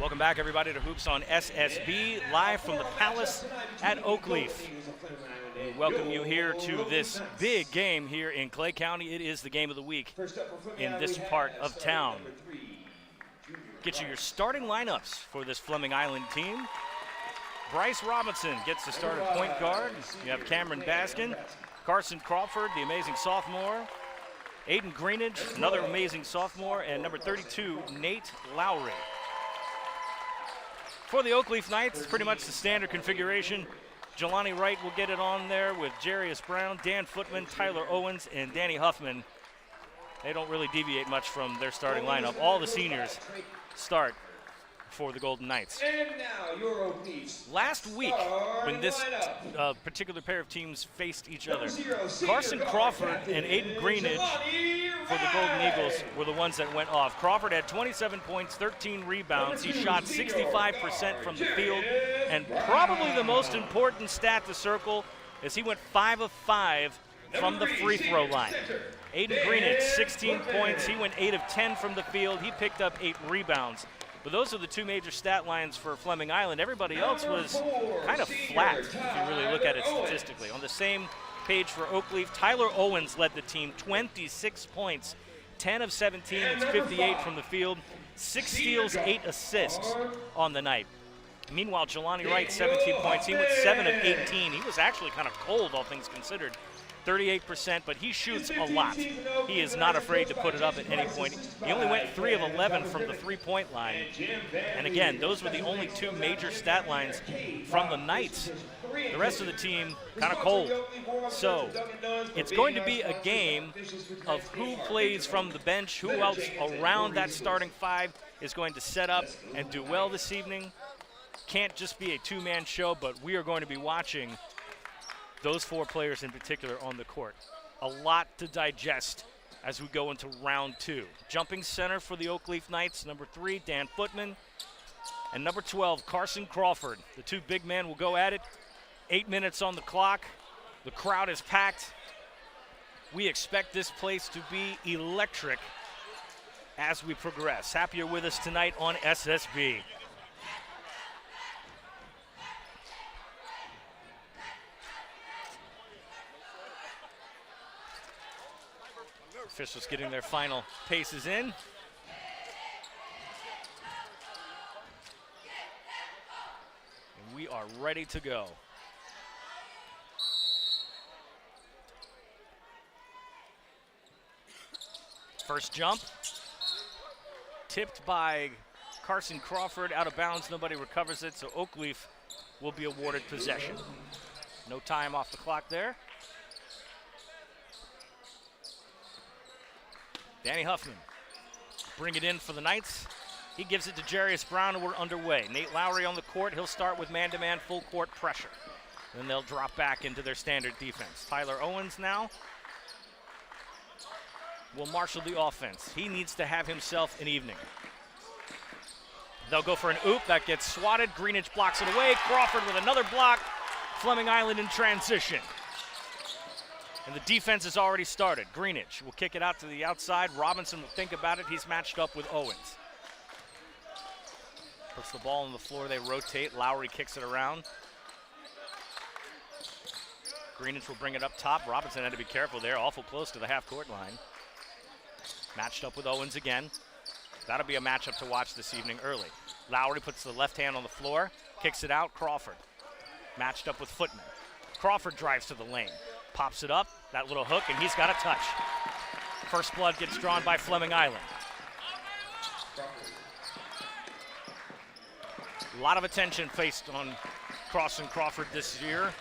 Welcome back, everybody, to Hoops on SSB, live from the Palace at Oakleaf. We welcome you here to this big game here in Clay County. It is the game of the week in this part of town. Get you your starting lineups for this Fleming Island team. Bryce Robinson gets the start at point guard. You have Cameron Baskin, Carson Crawford, the amazing sophomore, Aiden Greenidge, another amazing sophomore, and number 32, Nate Lowry. For the Oakleaf Knights, it's pretty much the standard configuration. Jelani Wright will get it on there with Jarius Brown, Dan Footman, Tyler Owens, and Danny Huffman. They don't really deviate much from their starting lineup. All the seniors start for the Golden Knights. And now your Oakleaf's last week, when this particular pair of teams faced each other, Carson Crawford and Aiden Greenidge for the Golden Eagles were the ones that went off. Crawford had 27 points, 13 rebounds. He shot 65% from the field, and probably the most important stat to circle is he went 5 of 5 from the free throw line. Aiden Greenidge, 16 points. He went 8 of 10 from the field. He picked up 8 rebounds. But those are the two major stat lines for Fleming Island. Everybody else was kind of flat, if you really look at it statistically. On the same page for Oakleaf, Tyler Owens led the team, 26 points, 10 of 17, it's 58 from the field, 6 steals, 8 assists on the night. Meanwhile, Jelani Wright, 17 points, he went 7 of 18. He was actually kind of cold, all things considered. 38%, but he shoots a lot. He is not afraid to put it up at any point. He only went 3 of 11 from the three-point line. And again, those were the only two major stat lines from the Knights. The rest of the team kind of cold. So it's going to be a game of who plays from the bench, who else around that starting five is going to set up and do well this evening. Can't just be a two-man show, but we are going to be watching those four players in particular on the court. A lot to digest as we go into round two. Jumping center for the Oakleaf Knights, number 3, Dan Footman, and number 12, Carson Crawford. The two big men will go at it. 8 minutes on the clock. The crowd is packed. We expect this place to be electric as we progress. Happy you're with us tonight on SSB. Officials getting their final paces in. And we are ready to go. First jump. Tipped by Carson Crawford, out of bounds, nobody recovers it, so Oakleaf will be awarded possession. No time off the clock there. Danny Huffman, bring it in for the Knights. He gives it to Jarius Brown, and we're underway. Nate Lowry on the court. He'll start with man-to-man full court pressure. Then they'll drop back into their standard defense. Tyler Owens now will marshal the offense. He needs to have himself an evening. They'll go for an oop. That gets swatted. Greenidge blocks it away. Crawford with another block. Fleming Island in transition. And the defense has already started. Greenidge will kick it out to the outside. Robinson will think about it. He's matched up with Owens. Puts the ball on the floor. They rotate. Lowry kicks it around. Greenidge will bring it up top. Robinson had to be careful there. Awful close to the half-court line. Matched up with Owens again. That'll be a matchup to watch this evening early. Lowry puts the left hand on the floor. Kicks it out. Crawford. Matched up with Footman. Crawford drives to the lane. Pops it up, that little hook, and he's got a touch. First blood gets drawn by Fleming Island. A lot of attention placed on Carson Crawford this year.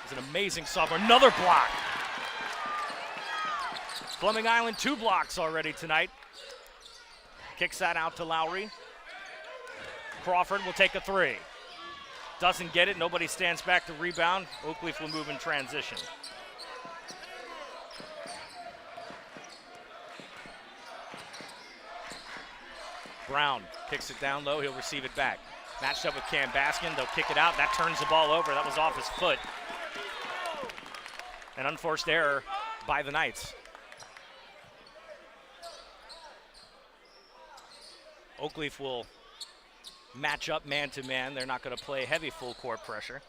He's an amazing sophomore. Another block. Fleming Island, 2 blocks already tonight. Kicks that out to Lowry. Crawford will take a 3. Doesn't get it, nobody stands back to rebound. Oakleaf will move in transition. Brown kicks it down low, he'll receive it back. Matched up with Cam Baskin, they'll kick it out. That turns the ball over, that was off his foot. An unforced error by the Knights. Oakleaf will match up man-to-man. They're not going to play heavy full court pressure.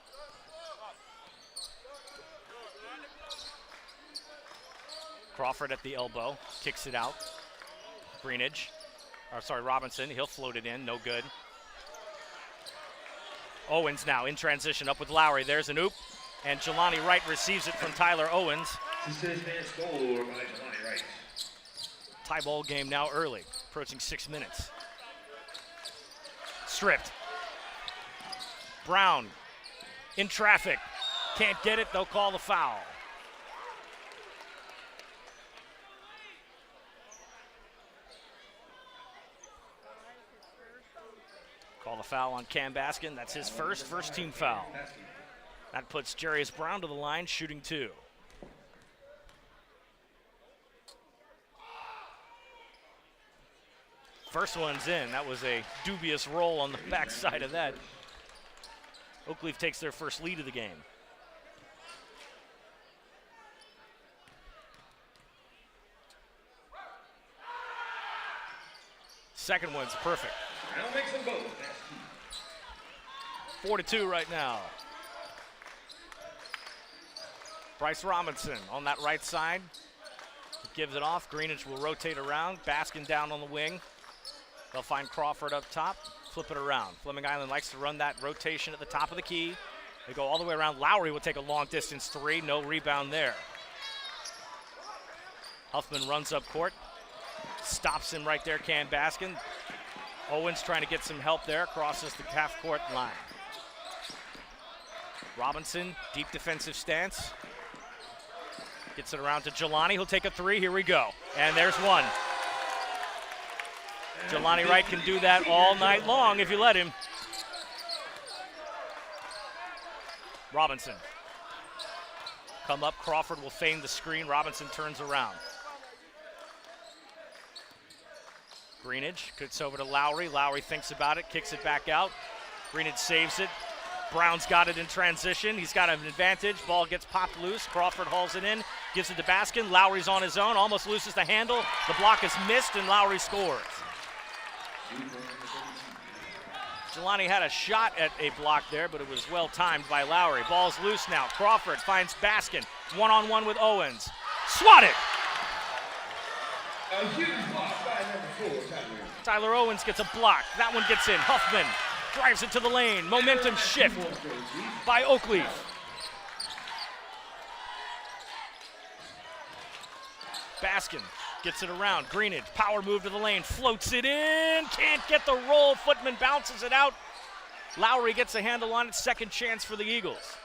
Crawford at the elbow, kicks it out. Robinson, he'll float it in, no good. Owens now in transition up with Lowry. There's an oop, and Jelani Wright receives it from Tyler Owens. Tie ball game now early, approaching 6 minutes. Stripped. Brown in traffic. Can't get it, they'll call the foul. Call the foul on Cam Baskin. That's his first team foul. That puts Jarius Brown to the line, shooting 2. First one's in. That was a dubious roll on the backside of that. Oakleaf takes their first lead of the game. Second one's perfect. 4-2 right now. Bryce Robinson on that right side. Gives it off. Greenidge will rotate around. Baskin down on the wing. They'll find Crawford up top. Flip it around. Fleming Island likes to run that rotation at the top of the key. They go all the way around. Lowry will take a long distance 3. No rebound there. Huffman runs up court. Stops him right there, Cam Baskin. Owens trying to get some help there. Crosses the half-court line. Robinson, deep defensive stance. Gets it around to Jelani. He'll take a 3. Here we go. And there's one. Jelani Wright can do that all night long if you let him. Robinson. Come up. Crawford will feign the screen. Robinson turns around. Greenidge gets over to Lowry. Lowry thinks about it, kicks it back out. Greenidge saves it. Brown's got it in transition. He's got an advantage. Ball gets popped loose. Crawford hauls it in, gives it to Baskin. Lowry's on his own, almost loses the handle. The block is missed, and Lowry scores. Jelani had a shot at a block there, but it was well timed by Lowry. Ball's loose now. Crawford finds Baskin. One-on-one with Owens. Swatted! A huge block by number 4, Tyler Owens gets a block. That one gets in. Huffman drives it to the lane. Momentum shift by Oakleaf. Baskin gets it around. Greenidge, power move to the lane. Floats it in. Can't get the roll. Footman bounces it out. Lowry gets a handle on it. Second chance for the Eagles.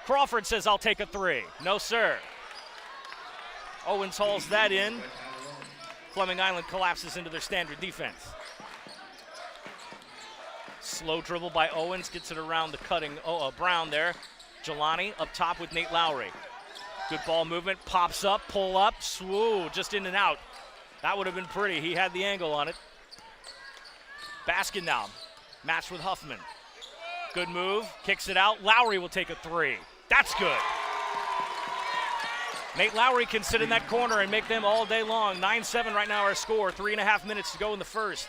Crawford says, I'll take a 3. No, sir. Owens hauls that in. Fleming Island collapses into their standard defense. Slow dribble by Owens, gets it around the cutting Brown there. Jelani up top with Nate Lowry. Good ball movement, pops up, pull up, swoo, just in and out. That would have been pretty. He had the angle on it. Baskin now, matched with Huffman. Good move, kicks it out. Lowry will take a 3. That's good. Nate Lowry can sit in that corner and make them all day long. 9-7 right now our score. 3.5 minutes to go in the first.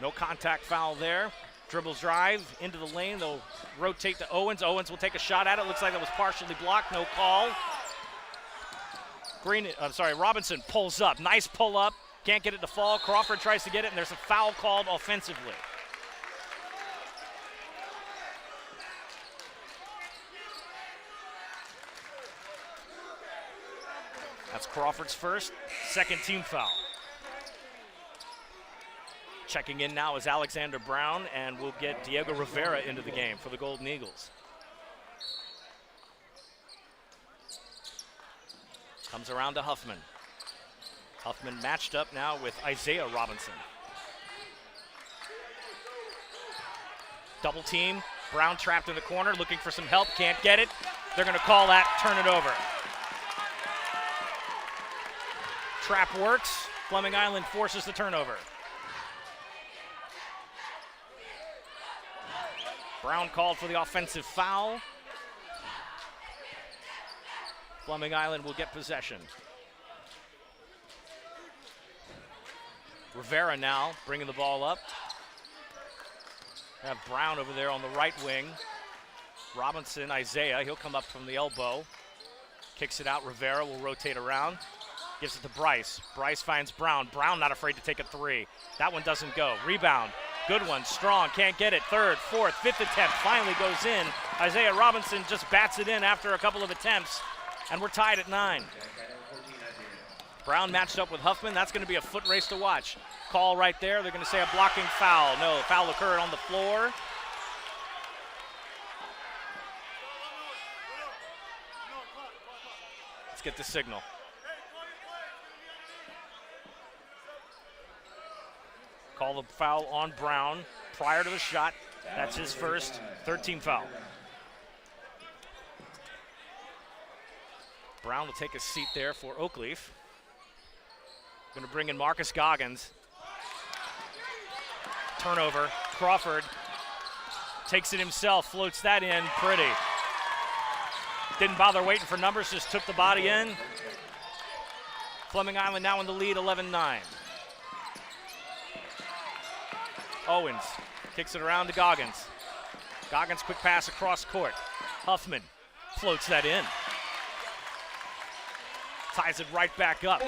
No contact foul there. Dribbles drive into the lane. They'll rotate to Owens. Owens will take a shot at it. Looks like that was partially blocked. No call. Robinson pulls up. Nice pull up. Can't get it to fall. Crawford tries to get it, and there's a foul called offensively. That's Crawford's first, second team foul. Checking in now is Alexander Brown, and we'll get Diego Rivera into the game for the Golden Eagles. Comes around to Huffman. Huffman matched up now with Isaiah Robinson. Double team, Brown trapped in the corner, looking for some help, can't get it. They're gonna call that, turn it over. Trap works. Fleming Island forces the turnover. Brown called for the offensive foul. Fleming Island will get possession. Rivera now bringing the ball up. Have Brown over there on the right wing. Robinson, Isaiah, he'll come up from the elbow. Kicks it out, Rivera will rotate around. Gives it to Bryce. Bryce finds Brown. Brown not afraid to take a three. That one doesn't go. Rebound. Good one. Strong. Can't get it. Third, fourth, fifth attempt. Finally goes in. Isaiah Robinson just bats it in after a couple of attempts. And we're tied at 9. Brown matched up with Huffman. That's going to be a foot race to watch. Call right there. They're going to say a blocking foul. No, foul occurred on the floor. Let's get the signal. Call the foul on Brown prior to the shot. That's his first 13 foul. Brown will take a seat there for Oakleaf. Going to bring in Marcus Goggins. Turnover. Crawford takes it himself, floats that in pretty. Didn't bother waiting for numbers, just took the body in. Fleming Island now in the lead, 11-9. Owens kicks it around to Goggins. Goggins, quick pass across court. Huffman floats that in. Ties it right back up.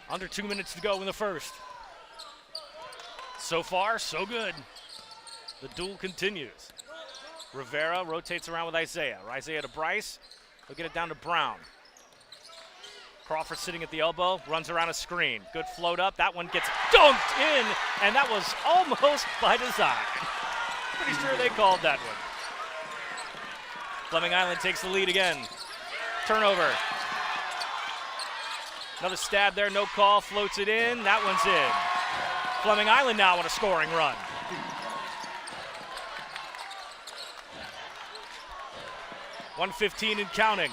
Under 2 minutes to go in the first. So far, so good. The duel continues. Rivera rotates around with Isaiah. Isaiah to Bryce. He'll get it down to Brown. Crawford sitting at the elbow, runs around a screen. Good float up. That one gets dunked in, and that was almost by design. Pretty sure they called that one. Fleming Island takes the lead again. Turnover. Another stab there, no call, floats it in. That one's in. Fleming Island now on a scoring run. .115 and counting.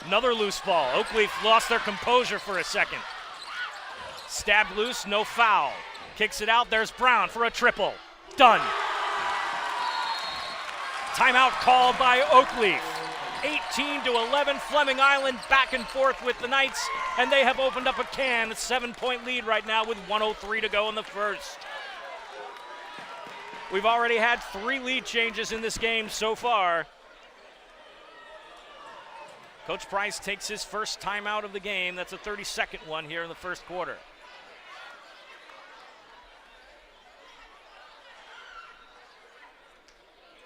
Another loose ball. Oakleaf lost their composure for a second. Stabbed loose, no foul. Kicks it out, there's Brown for a triple. Done. Timeout called by Oakleaf. 18-11, Fleming Island back and forth with the Knights, and they have opened up a can. A 7-point lead right now with 1:03 to go in the first. We've already had 3 lead changes in this game so far. Coach Price takes his first timeout of the game. That's a 32nd one here in the first quarter.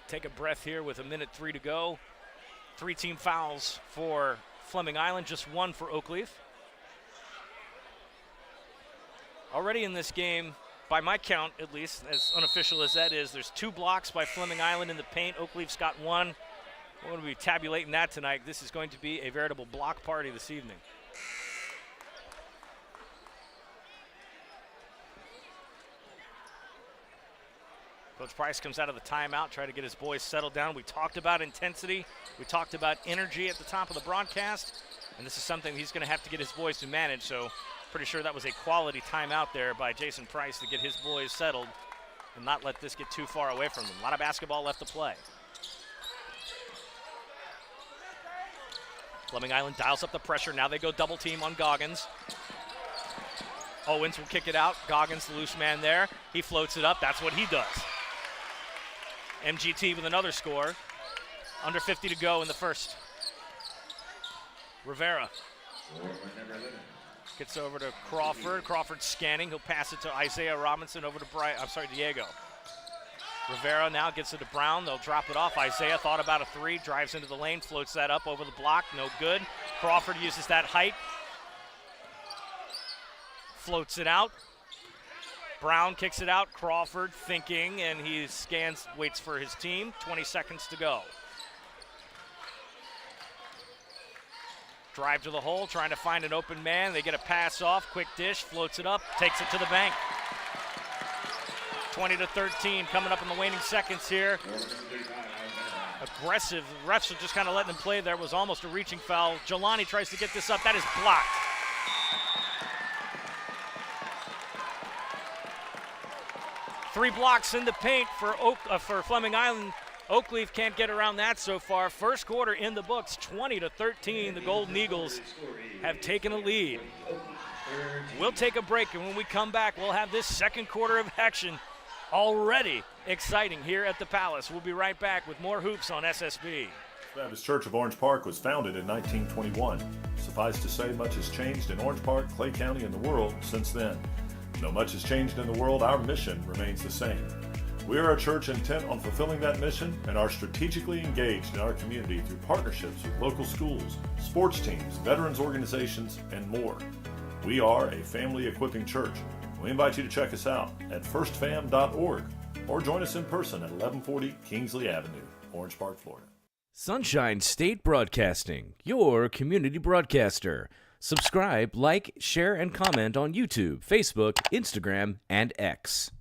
Take a breath here with 1:03 to go. 3 team fouls for Fleming Island, just 1 for Oakleaf. Already in this game, by my count at least, as unofficial as that is, there's 2 blocks by Fleming Island in the paint. Oakleaf's got 1. We're going to be tabulating that tonight. This is going to be a veritable block party this evening. Coach Price comes out of the timeout, trying to get his boys settled down. We talked about intensity. We talked about energy at the top of the broadcast. And this is something he's going to have to get his boys to manage. So pretty sure that was a quality timeout there by Jason Price to get his boys settled and not let this get too far away from them. A lot of basketball left to play. Fleming Island dials up the pressure. Now they go double team on Goggins. Owens will kick it out. Goggins, the loose man there. He floats it up. That's what he does. MGT with another score. Under 50 to go in the first. Rivera gets over to Crawford. Crawford scanning. He'll pass it to Isaiah Robinson over to Diego. Rivera now gets it to Brown. They'll drop it off. Isaiah thought about a 3, drives into the lane, floats that up over the block. No good. Crawford uses that height. Floats it out. Brown kicks it out. Crawford thinking, and he scans, waits for his team. 20 seconds to go. Drive to the hole, trying to find an open man. They get a pass off. Quick dish, floats it up, takes it to the bank. 20-13 coming up in the waning seconds here. Aggressive. The refs are just kind of letting him play there. It was almost a reaching foul. Jelani tries to get this up. That is blocked. Three blocks in the paint for Fleming Island. Oakleaf can't get around that so far. First quarter in the books, 20-13. The Golden Eagles have taken a lead. We'll take a break, and when we come back, we'll have this second quarter of action already exciting here at the Palace. We'll be right back with more hoops on SSB. Baptist Church of Orange Park was founded in 1921. Suffice to say, much has changed in Orange Park, Clay County, and the world since then. Though much has changed in the world, our mission remains the same. We are a church intent on fulfilling that mission and are strategically engaged in our community through partnerships with local schools, sports teams, veterans organizations, and more. We are a family equipping church. We invite you to check us out at firstfam.org or join us in person at 1140 Kingsley Avenue, Orange Park, Florida. Sunshine State Broadcasting, your community broadcaster. Subscribe, like, share, and comment on YouTube, Facebook, Instagram, and X.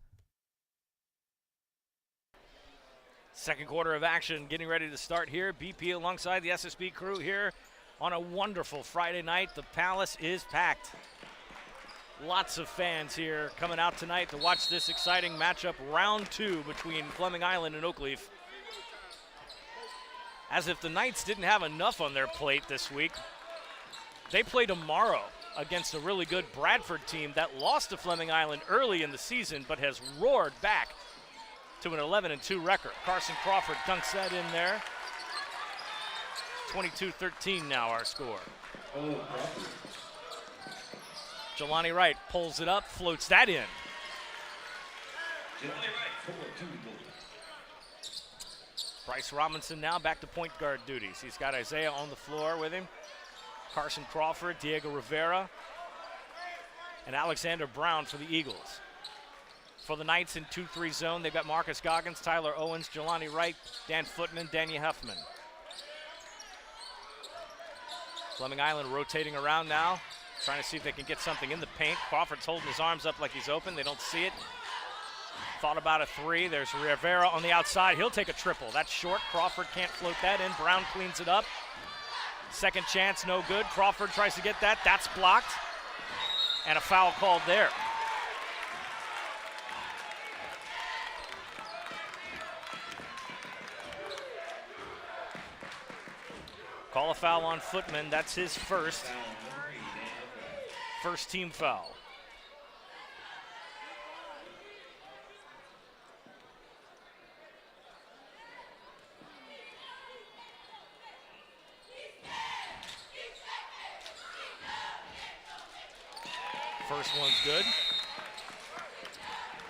Second quarter of action getting ready to start here. BP alongside the SSB crew here on a wonderful Friday night. The Palace is packed. Lots of fans here coming out tonight to watch this exciting matchup, round 2 between Fleming Island and Oakleaf. As if the Knights didn't have enough on their plate this week, they play tomorrow against a really good Bradford team that lost to Fleming Island early in the season but has roared back to an 11-2 record. Carson Crawford dunks that in there. 22-13 now our score. Jelani Wright pulls it up, floats that in. Bryce Robinson now back to point guard duties. He's got Isaiah on the floor with him. Carson Crawford, Diego Rivera, and Alexander Brown for the Eagles. For the Knights in 2-3 zone, they've got Marcus Goggins, Tyler Owens, Jelani Wright, Dan Footman, Danny Huffman. Fleming Island rotating around now, trying to see if they can get something in the paint. Crawford's holding his arms up like he's open. They don't see it. Thought about a 3. There's Rivera on the outside. He'll take a triple. That's short. Crawford can't float that in. Brown cleans it up. Second chance, no good. Crawford tries to get that. That's blocked. And a foul called there. Call a foul on Footman. That's his first team foul. First one's good.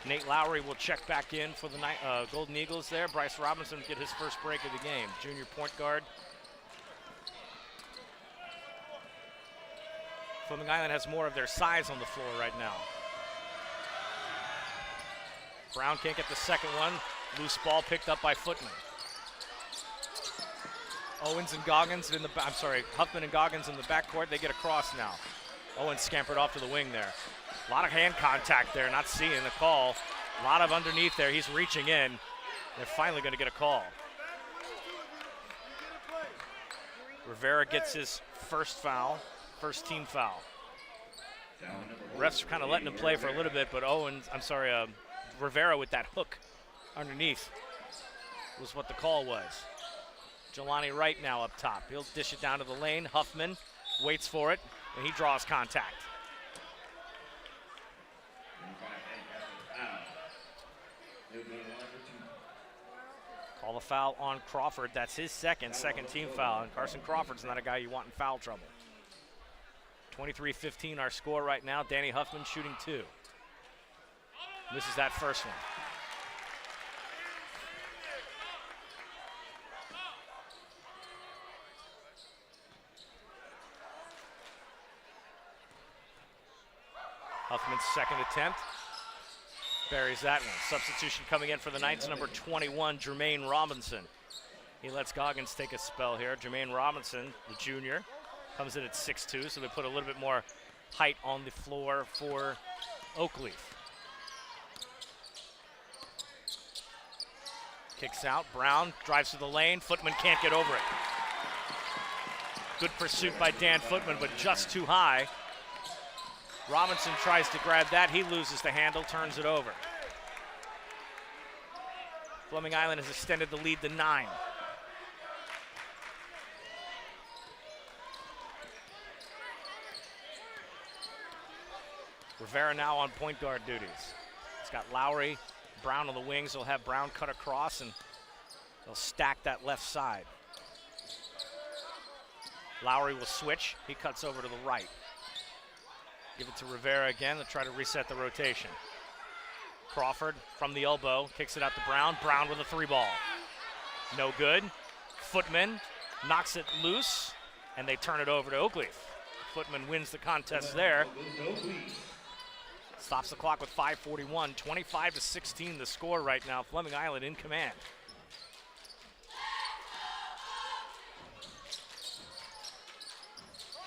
Nate Lowry will check back in for the Golden Eagles there. Bryce Robinson will get his first break of the game. Junior point guard. Fleming Island has more of their size on the floor right now. Brown can't get the second one. Loose ball picked up by Footman. Owens and Goggins in the Huffman and Goggins in the backcourt. They get across now. Owens scampered off to the wing there. A lot of hand contact there, not seeing the call. A lot of underneath there. He's reaching in. They're finally going to get a call. Rivera gets his first foul, first team foul. Refs are kind of letting him play for a little bit, but Rivera with that hook underneath was what the call was. Jelani Wright now up top. He'll dish it down to the lane. Huffman waits for it, and he draws contact. Call a foul on Crawford. That's his second team foul, and Carson Crawford's not a guy you want in foul trouble. 23-15 our score right now. Danny Huffman shooting 2. Misses that first one. Huffman's second attempt. Buries that one. Substitution coming in for the Knights, number 21, Jermaine Robinson. He lets Goggins take a spell here. Jermaine Robinson, the junior, comes in at 6'2", so they put a little bit more height on the floor for Oakleaf. Kicks out. Brown drives to the lane. Footman can't get over it. Good pursuit by Dan Footman, but just too high. Robinson tries to grab that. He loses the handle, turns it over. Fleming Island has extended the lead to 9. Rivera now on point guard duties. He's got Lowry Brown on the wings. They'll have Brown cut across, and they'll stack that left side. Lowry will switch. He cuts over to the right. Give it to Rivera again to try to reset the rotation. Crawford from the elbow, kicks it out to Brown. Brown with a 3-ball. No good. Footman knocks it loose, and they turn it over to Oakleaf. Footman wins the contest there. Stops the clock with 5:41, 25-16 the score right now. Fleming Island in command.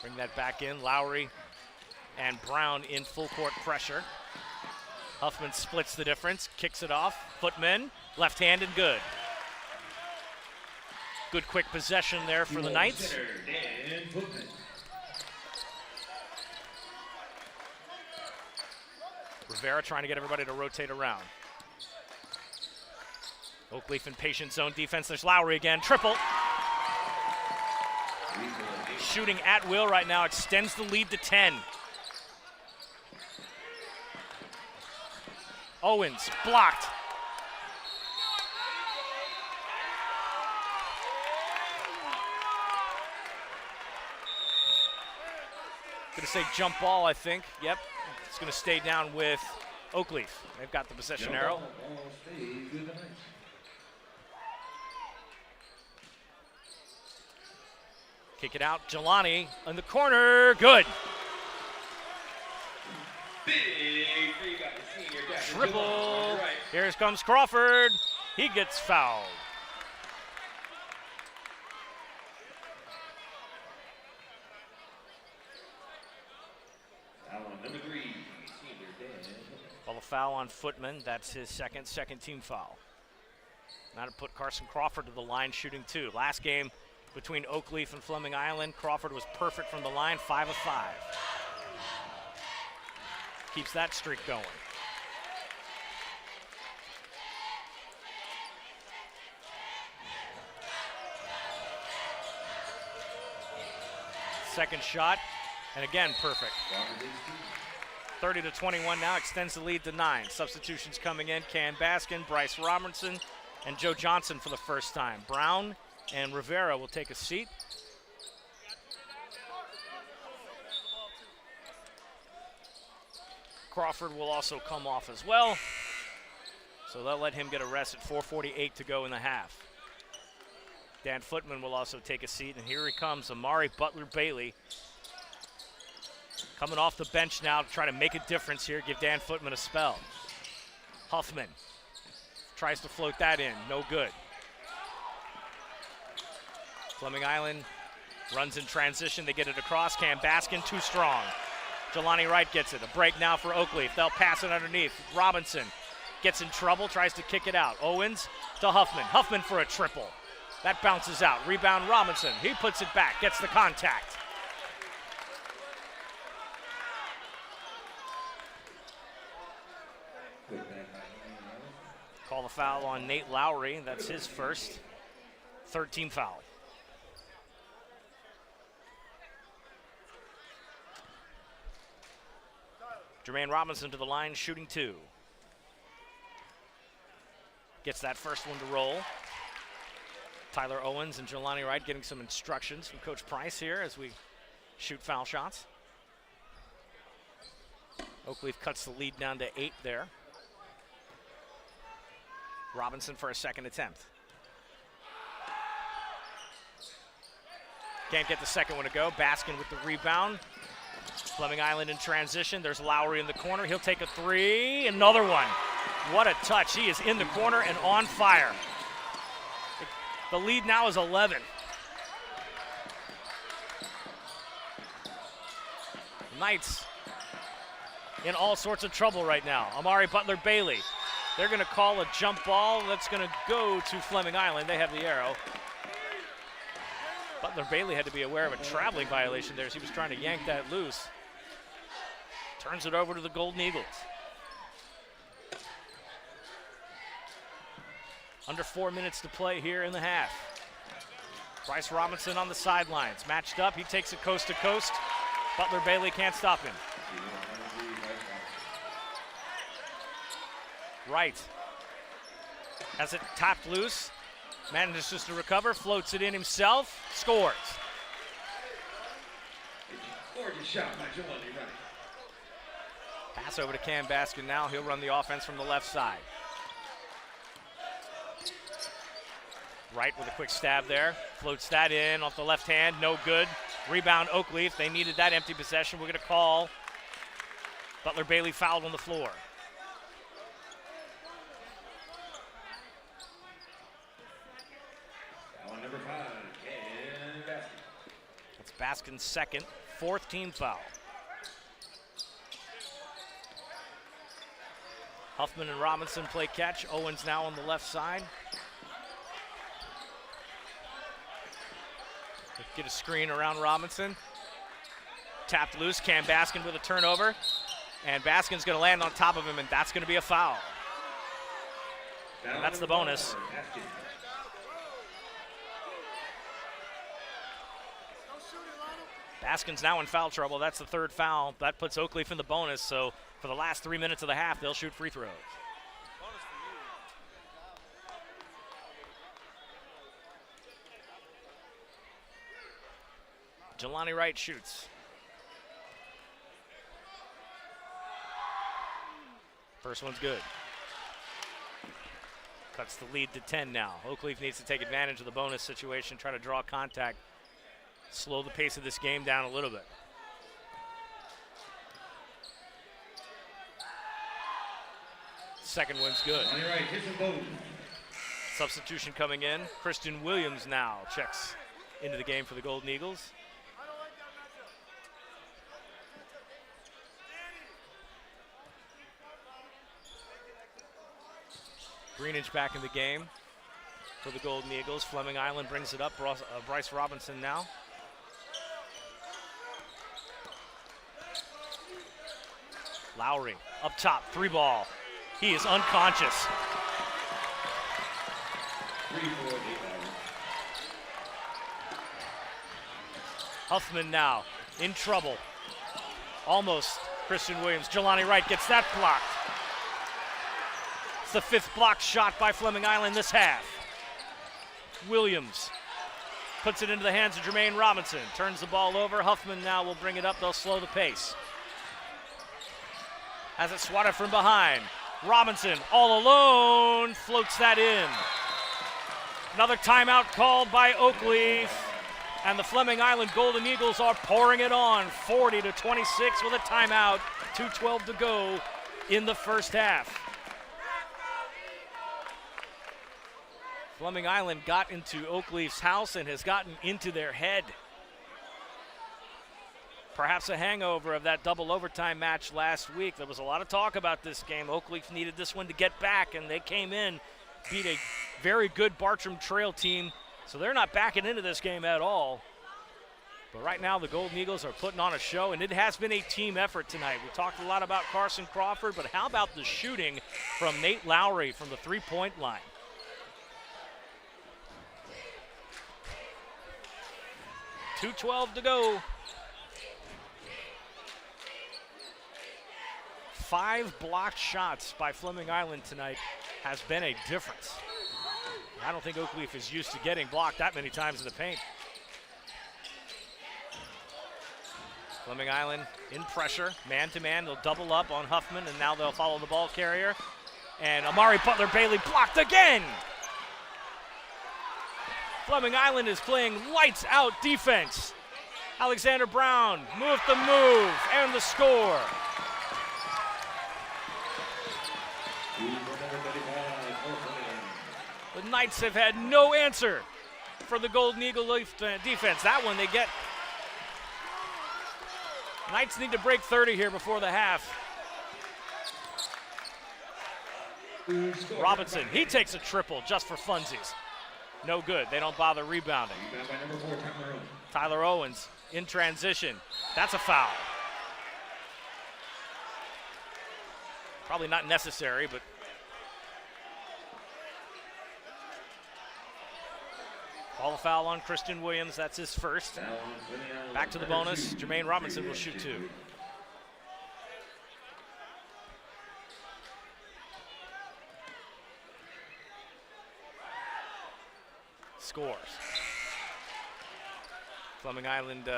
Bring that back in. Lowry and Brown in full court pressure. Huffman splits the difference, kicks it off. Footman, left hand and good. Good quick possession there for the Knights. Rivera trying to get everybody to rotate around. Oakleaf in patient zone defense. There's Lowry again. Triple. Shooting at will right now. Extends the lead to 10. Owens blocked. Gonna say jump ball, I think. Yep. It's going to stay down with Oakleaf. They've got the possession arrow. Kick it out. Jelani in the corner. Good. Triple. Here comes Crawford. He gets fouled. Call a foul on Footman. That's his second team foul. Now to put Carson Crawford to the line, shooting 2. Last game between Oakleaf and Fleming Island, Crawford was perfect from the line, 5 of 5. Keeps that streak going. Second shot, and again, perfect. 30-21 now, extends the lead to 9. Substitutions coming in, Cam Baskin, Bryce Robertson, and Joe Johnson for the first time. Brown and Rivera will take a seat. Crawford will also come off as well. So they'll let him get a rest at 4:48 to go in the half. Dan Footman will also take a seat, and here he comes, Amari Butler-Bailey. Coming off the bench now to try to make a difference here, give Dan Footman a spell. Huffman tries to float that in, no good. Fleming Island runs in transition, they get it across. Cam Baskin, too strong. Jelani Wright gets it, a break now for Oakleaf. They'll pass it underneath. Robinson gets in trouble, tries to kick it out. Owens to Huffman, Huffman for a triple. That bounces out, rebound Robinson. He puts it back, gets the contact. Call the foul on Nate Lowry. That's his first. Third team foul. Jermaine Robinson to the line, shooting 2. Gets that first one to roll. Tyler Owens and Jelani Wright getting some instructions from Coach Price here as we shoot foul shots. Oakleaf cuts the lead down to 8 there. Robinson for a second attempt. Can't get the second one to go. Baskin with the rebound. Fleming Island in transition. There's Lowry in the corner. He'll take a 3. Another one. What a touch. He is in the corner and on fire. The lead now is 11. Knights in all sorts of trouble right now. Amari Butler-Bailey. They're going to call a jump ball that's going to go to Fleming Island. They have the arrow. Butler-Bailey had to be aware of a traveling violation there as he was trying to yank that loose. Turns it over to the Golden Eagles. Under 4 minutes to play here in the half. Bryce Robinson on the sidelines. Matched up, he takes it coast to coast. Butler-Bailey can't stop him. Wright Has it tapped loose. Manages just to recover, floats it in himself, scores. Gorgeous shot by Jelani Wright. Pass over to Cam Baskin now. He'll run the offense from the left side. Wright with a quick stab there. Floats that in off the left hand. No good. Rebound Oakleaf. They needed that empty possession. We're going to call Butler Bailey fouled on the floor. Foul number 5, Cam Baskin. That's Baskin's second, fourth team foul. Huffman and Robinson play catch. Owens now on the left side. Get a screen around Robinson. Tapped loose. Cam Baskin with a turnover. And Baskin's going to land on top of him, and that's going to be a foul. And that's the bonus. Baskin's now in foul trouble. That's the third foul. That puts Oakleaf in the bonus. So for the last 3 minutes of the half, they'll shoot free throws. Jelani Wright shoots. First one's good. Cuts the lead to 10 now. Oakleaf needs to take advantage of the bonus situation, try to draw contact, slow the pace of this game down a little bit. Second one's good. Substitution coming in. Christian Williams now checks into the game for the Golden Eagles. Greenidge back in the game for the Golden Eagles. Fleming Island brings it up. Bryce Robinson now. Lowry up top, 3-ball. He is unconscious. Huffman now in trouble. Almost Christian Williams. Jelani Wright gets that blocked. It's the fifth block shot by Fleming Island this half. Williams puts it into the hands of Jermaine Robinson. Turns the ball over. Huffman now will bring it up. They'll slow the pace. Has it swatted from behind. Robinson all alone floats that in. Another timeout called by Oakleaf. And the Fleming Island Golden Eagles are pouring it on. 40-26 with a timeout. 2:12 to go in the first half. Fleming Island got into Oakleaf's house and has gotten into their head. Perhaps a hangover of that double overtime match last week. There was a lot of talk about this game. Oakleaf needed this one to get back, and they came in, beat a very good Bartram Trail team, so they're not backing into this game at all. But right now, the Golden Eagles are putting on a show, and it has been a team effort tonight. We talked a lot about Carson Crawford, but how about the shooting from Nate Lowry from the three-point line? .212 to go. 5 blocked shots by Fleming Island tonight has been a difference. I don't think Oakleaf is used to getting blocked that many times in the paint. Fleming Island in pressure, man-to-man. They'll double up on Huffman, and now they'll follow the ball carrier. And Amari Butler-Bailey blocked again. Fleming Island is playing lights-out defense. Alexander Brown moved the move and the score. The Knights have had no answer for the Golden Eagle defense. That one they get. Knights need to break 30 here before the half. Robinson, he takes a triple just for funsies. No good. They don't bother rebounding. Tyler Owens in transition. That's a foul. Probably not necessary, but call the foul on Christian Williams. That's his first. Back to the bonus. Jermaine Robinson will shoot 2. scores. Fleming Island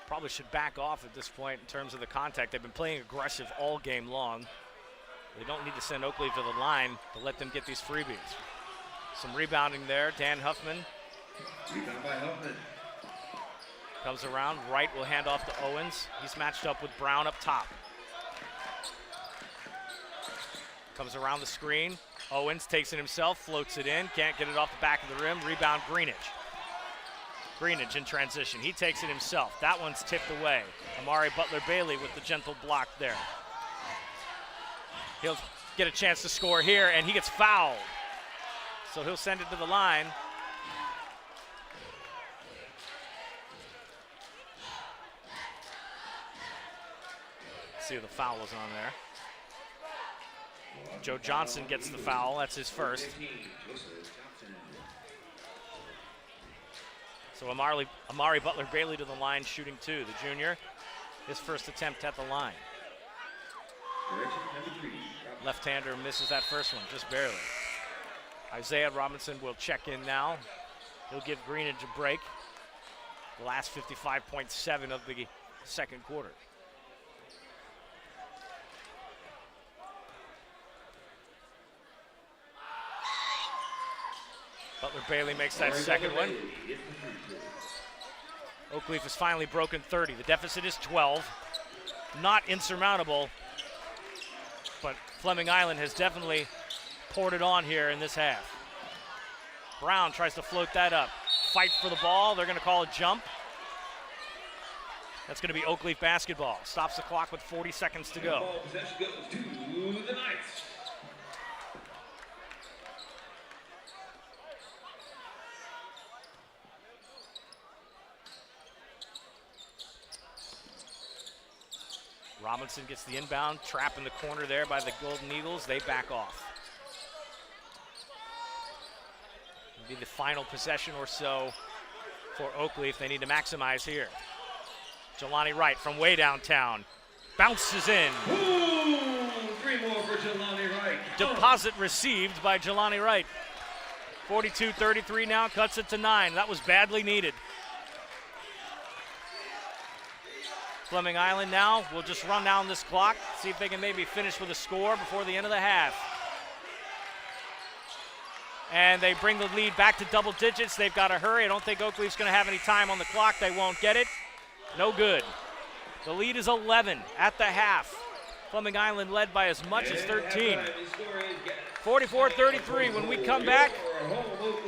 probably should back off at this point in terms of the contact. They've been playing aggressive all game long. They don't need to send Oakleaf to the line to let them get these freebies. Some rebounding there. Dan Huffman Rebound by Huffman. comes around. Wright will hand off to Owens. He's matched up with Brown up top. Comes around the screen. Owens takes it himself, floats it in. Can't get it off the back of the rim. Rebound Greenidge. Greenidge in transition. He takes it himself. That one's tipped away. Amari Butler-Bailey with the gentle block there. He'll get a chance to score here, and he gets fouled. So he'll send it to the line. Let's see if the foul was on there. Joe Johnson gets the foul. That's his first. So Amari Butler-Bailey to the line, shooting two. The junior, his first attempt at the line. Left-hander misses that first one, just barely. Isaiah Robinson will check in now. He'll give Greenidge a break. The last 55.7 of the second quarter. Butler-Bailey makes that second one. Oakleaf has finally broken 30. The deficit is 12. Not insurmountable, but Fleming Island has definitely poured it on here in this half. Brown tries to float that up. Fight for the ball. They're going to call a jump. That's going to be Oakleaf basketball. Stops the clock with 40 seconds to go. Possession goes to the Knights. Robinson gets the inbound, trap in the corner there by the Golden Eagles. They back off. It'll be the final possession or so for Oakleaf. They need to maximize here. Jelani Wright from way downtown. Bounces in. Ooh, three more for Jelani Wright. Deposit received by Jelani Wright. 42-33 now, cuts it to 9. That was badly needed. Fleming Island now will just run down this clock, see if they can maybe finish with a score before the end of the half. And they bring the lead back to double digits. They've got to hurry. I don't think Oakleaf's going to have any time on the clock. They won't get it. No good. The lead is 11 at the half. Fleming Island led by as much as 13. 44-33. When we come back,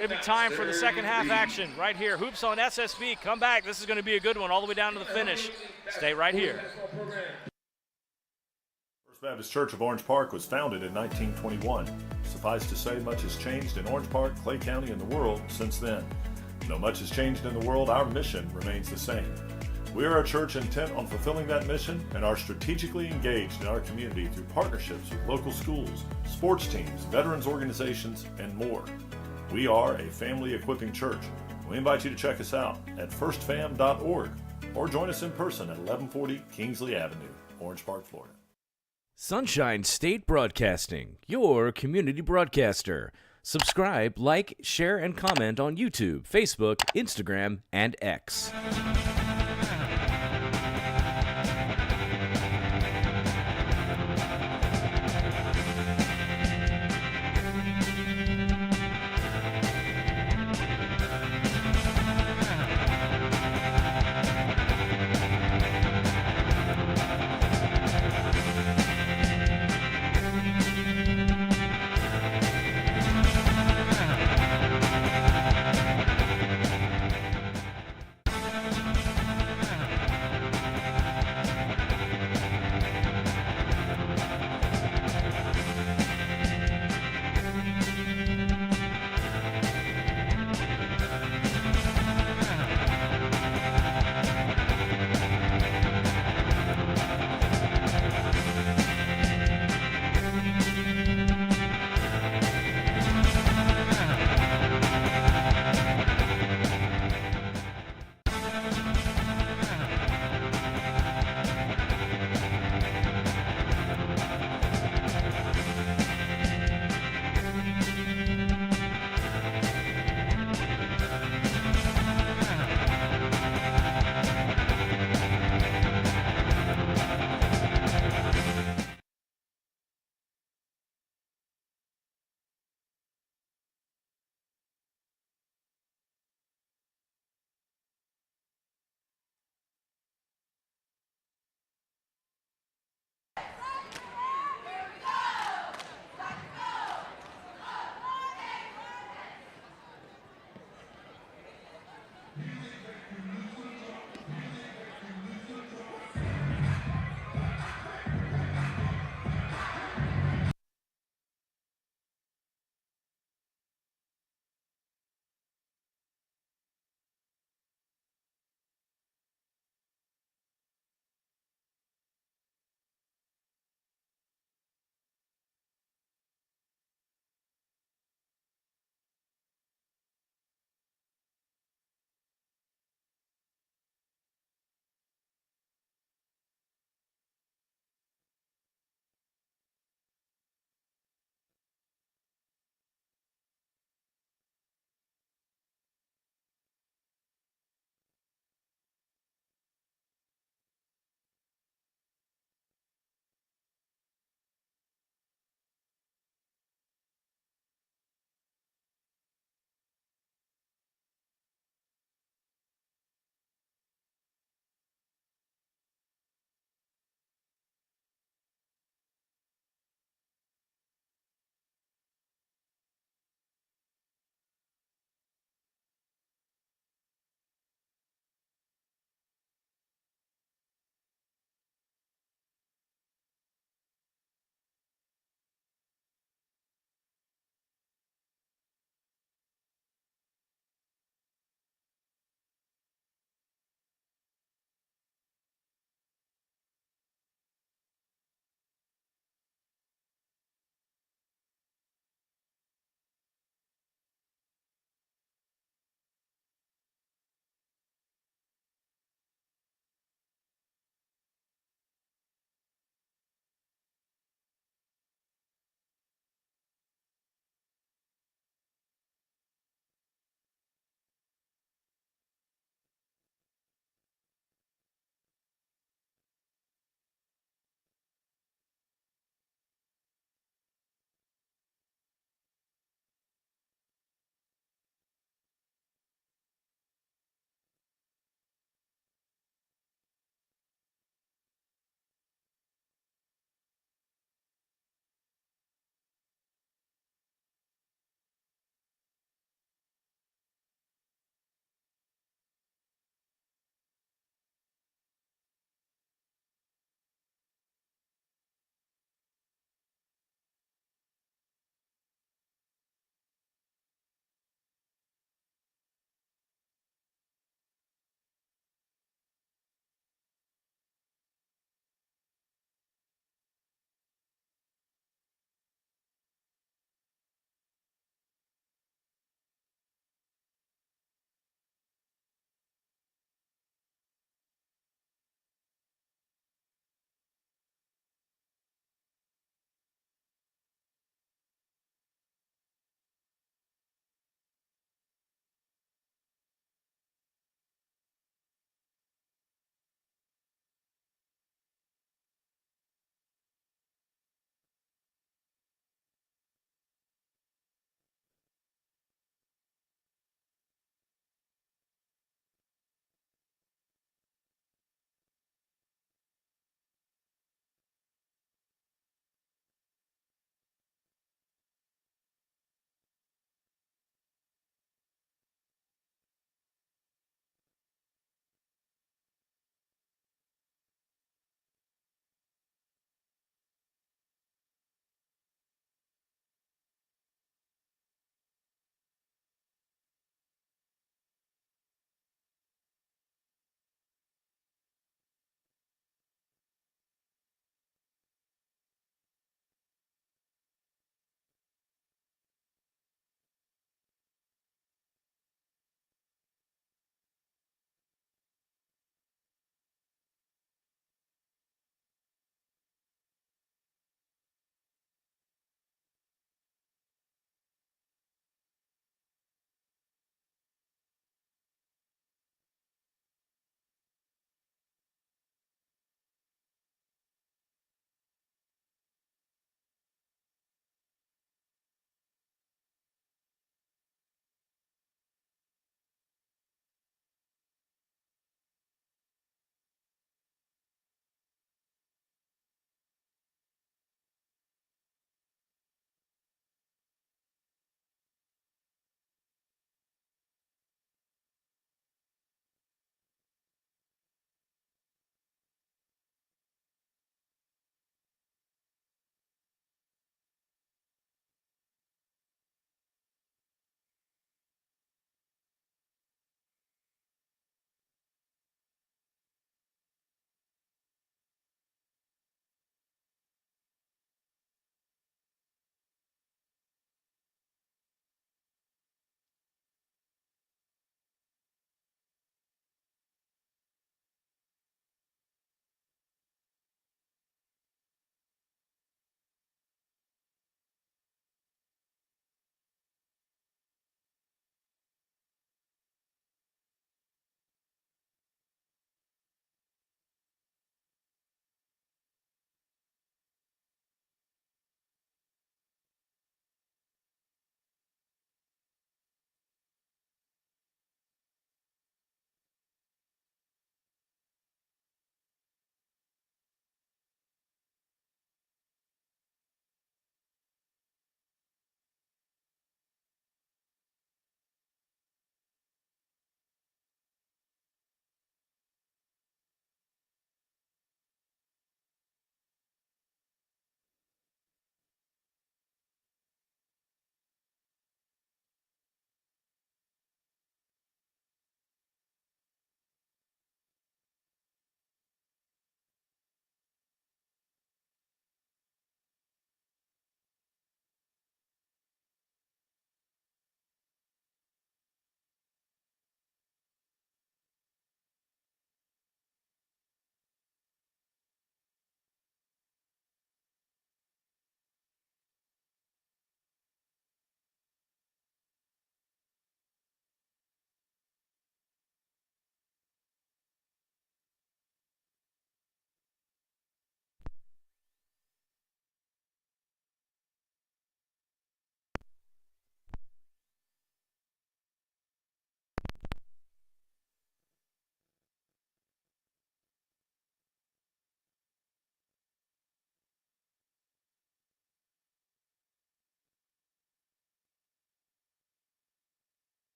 it'll be time for the second half action right here. Hoops on SSB. Come back. This is going to be a good one all the way down to the finish. Stay right here. First Baptist Church of Orange Park was founded in 1921. Suffice to say, much has changed in Orange Park, Clay County, and the world since then. Though much has changed in the world, our mission remains the same. We are a church intent on fulfilling that mission and are strategically engaged in our community through partnerships with local schools, sports teams, veterans organizations, and more. We are a family equipping church. We invite you to check us out at firstfam.org or join us in person at 1140 Kingsley Avenue, Orange Park, Florida. Sunshine State Broadcasting, your community broadcaster. Subscribe, like, share, and comment on YouTube, Facebook, Instagram, and X.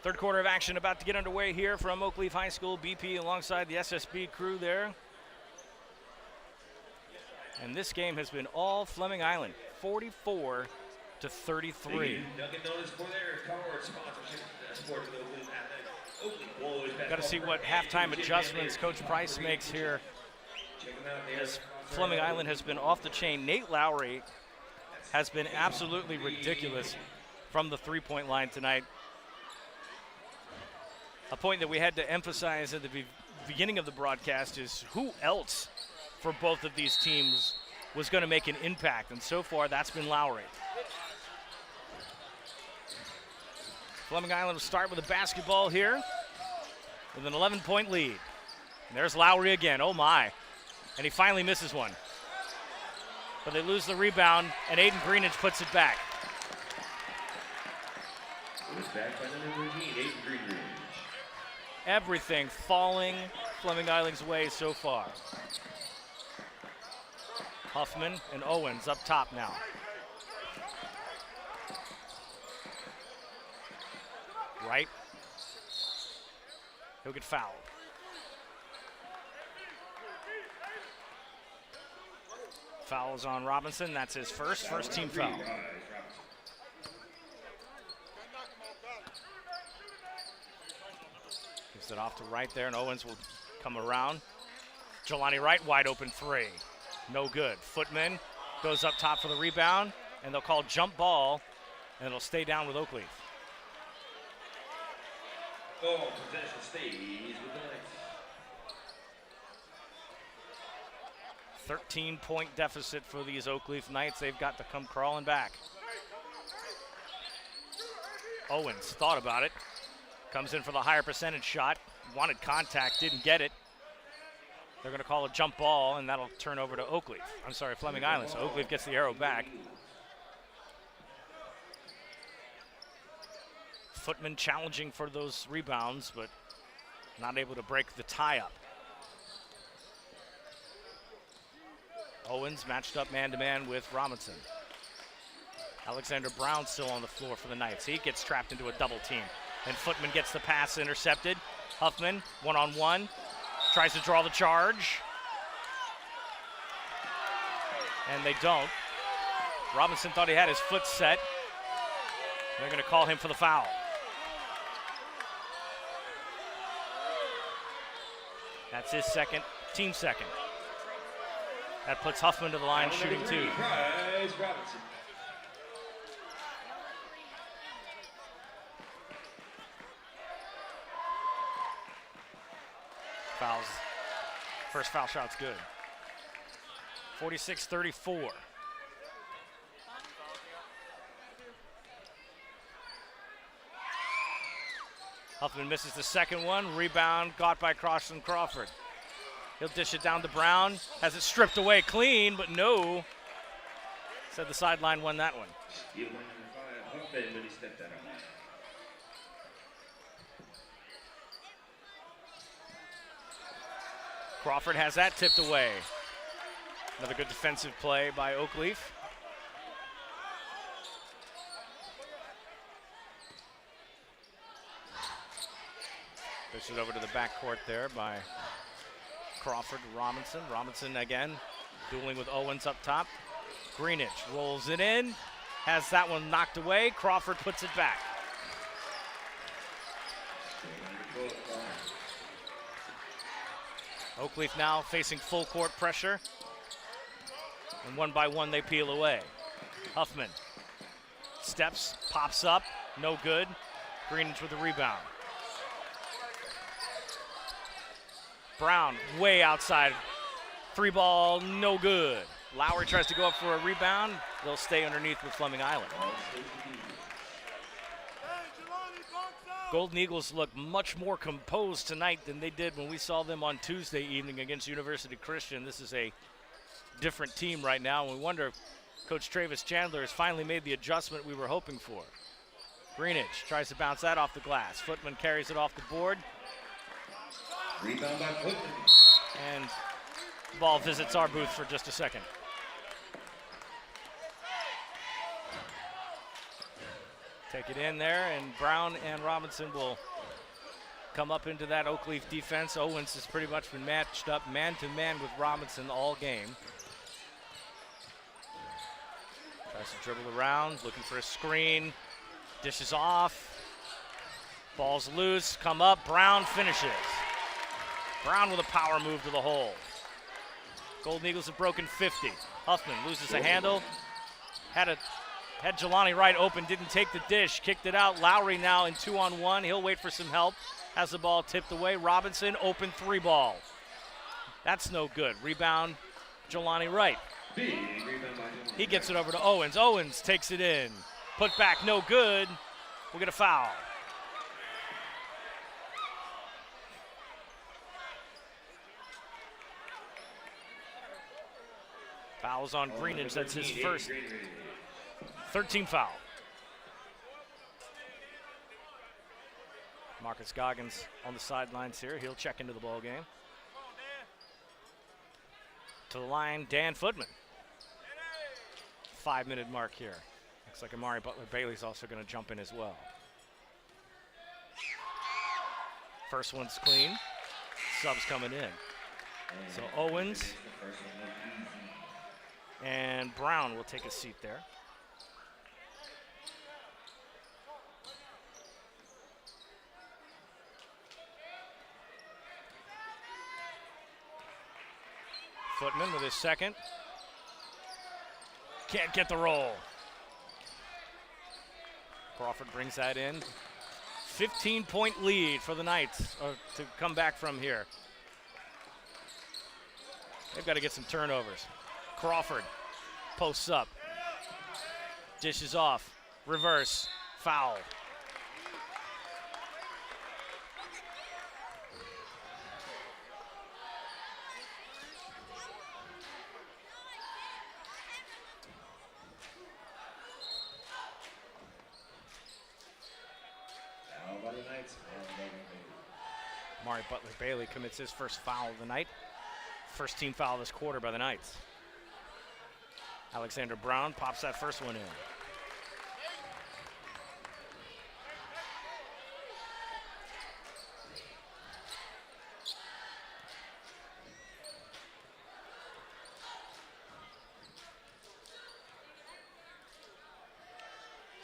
Third quarter of action about to get underway here from Oakleaf High School. BP alongside the SSB crew there. And this game has been all Fleming Island, 44-33. Got to see what halftime adjustments Coach Price makes here, as Fleming Island has been off the chain. Nate Lowry has been absolutely ridiculous from the three-point line tonight. A point that we had to emphasize at the beginning of the broadcast is who else for both of these teams was going to make an impact, and so far that's been Lowry. Fleming Island will start with a basketball here with an 11-point lead. And there's Lowry again, oh my. And he finally misses one. But they lose the rebound, and Aiden Greenidge puts it back. It was back by number 13, Aiden Greenidge. Everything falling Fleming Island's way so far. Huffman and Owens up top now. Right. He'll get fouled. Fouls on Robinson. That's his first team foul. Gives it off to Wright there, and Owens will come around. Jelani Wright, wide open three. No good. Footman goes up top for the rebound, and they'll call jump ball, and it'll stay down with Oakleaf. Oh, possession stays with the Knights. 13-point deficit for these Oakleaf Knights. They've got to come crawling back. Owens thought about it. Comes in for the higher percentage shot. Wanted contact, didn't get it. They're going to call a jump ball, and that'll turn over to Oakleaf. I'm sorry, Fleming Island. So Oakleaf gets the arrow back. Footman challenging for those rebounds, but not able to break the tie-up. Owens matched up man-to-man with Robinson. Alexander Brown still on the floor for the Knights. He gets trapped into a double team, and Footman gets the pass intercepted. Huffman, one-on-one, tries to draw the charge, and they don't. Robinson thought he had his foot set. They're going to call him for the foul. That's his second, team second. That puts Huffman to the line shooting two. Prize Robinson. Fouls. First foul shot's good. 46-34. Huffman misses the second one. Rebound got by Carson Crawford. He'll dish it down to Brown. Has it stripped away clean, but no. Said the sideline won that one. He won by Huffman, but he stepped that up. Crawford has that tipped away. Another good defensive play by Oakleaf. Push it over to the backcourt there by Crawford to Robinson. Robinson again, dueling with Owens up top. Greenidge rolls it in, has that one knocked away. Crawford puts it back. Oakleaf now facing full court pressure. And one by one they peel away. Huffman steps, pops up, no good. Greenidge with the rebound. Brown way outside. Three ball, no good. Lowry tries to go up for a rebound. They'll stay underneath with Fleming Island. Golden Eagles look much more composed tonight than they did when we saw them on Tuesday evening against University Christian. This is a different team right now, and we wonder if Coach Travis Chandler has finally made the adjustment we were hoping for. Greenidge tries to bounce that off the glass. Footman carries it off the board. Rebound by Footman. And the ball visits our booth for just a second. take it in there, and Brown and Robinson will come up into that Oakleaf defense. Owens has pretty much been matched up man-to-man with Robinson all game. Tries to dribble around, looking for a screen. Dishes off. Ball's loose, come up, Brown finishes. Brown with a power move to the hole. Golden Eagles have broken 50. Huffman loses a handle. Had Jelani Wright open, didn't take the dish, kicked it out. Lowry now in 2-on-1. He'll wait for some help. Has the ball tipped away. Robinson, open 3 ball. That's no good. Rebound, Jelani Wright. He gets it over to Owens. Owens takes it in. Put back, no good. We'll get a foul. Fouls on Greenidge, that's his first. 13 foul. Marcus Goggins on the sidelines here. He'll check into the ball game. To the line, Dan Footman. 5-minute mark here. Looks like Amari Butler-Bailey's also going to jump in as well. First one's clean. Subs coming in. So Owens and Brown will take a seat there. Footman with his second. Can't get the roll. Crawford brings that in. 15-point lead for the Knights to come back from here. They've got to get some turnovers. Crawford posts up. Dishes off. Reverse. Foul. Amari Butler-Bailey commits his first foul of the night. First team foul this quarter by the Knights. Alexander Brown pops that first one in.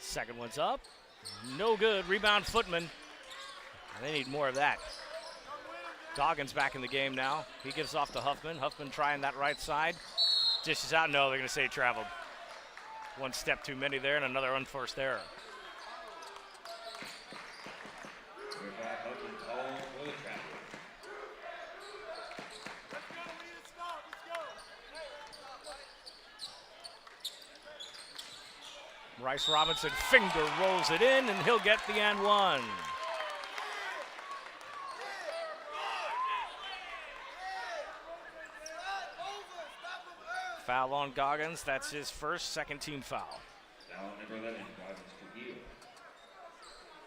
Second one's up. No good. Rebound Footman. They need more of that. Goggins back in the game now. He gives off to Huffman. Huffman trying that right side. Dishes out. No, they're going to say he traveled. One step too many there and another unforced error. Bryce Robinson finger rolls it in, and he'll get the and one. Foul on Goggins. That's his first second team foul. Foul number 11, Goggins for Hill.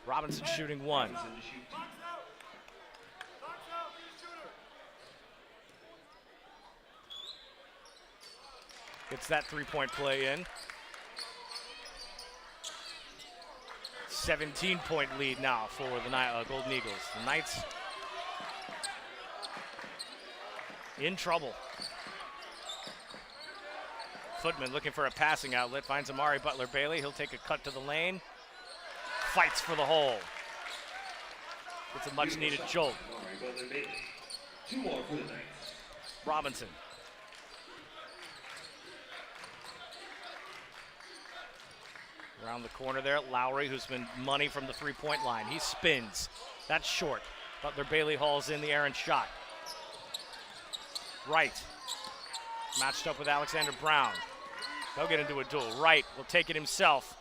Robinson shooting one. Gets that three-point play in. 17-point lead now for the Golden Eagles. The Knights in trouble. Footman looking for a passing outlet, finds Amari Butler-Bailey. He'll take a cut to the lane, fights for the hole. Gets a much-needed jolt. Two more for the Knights. Robinson. Around the corner there, Lowry, who's been money from the three-point line. He spins. That's short. Butler-Bailey hauls in the errant shot. Wright. Matched up with Alexander Brown. They'll get into a duel. Wright will take it himself.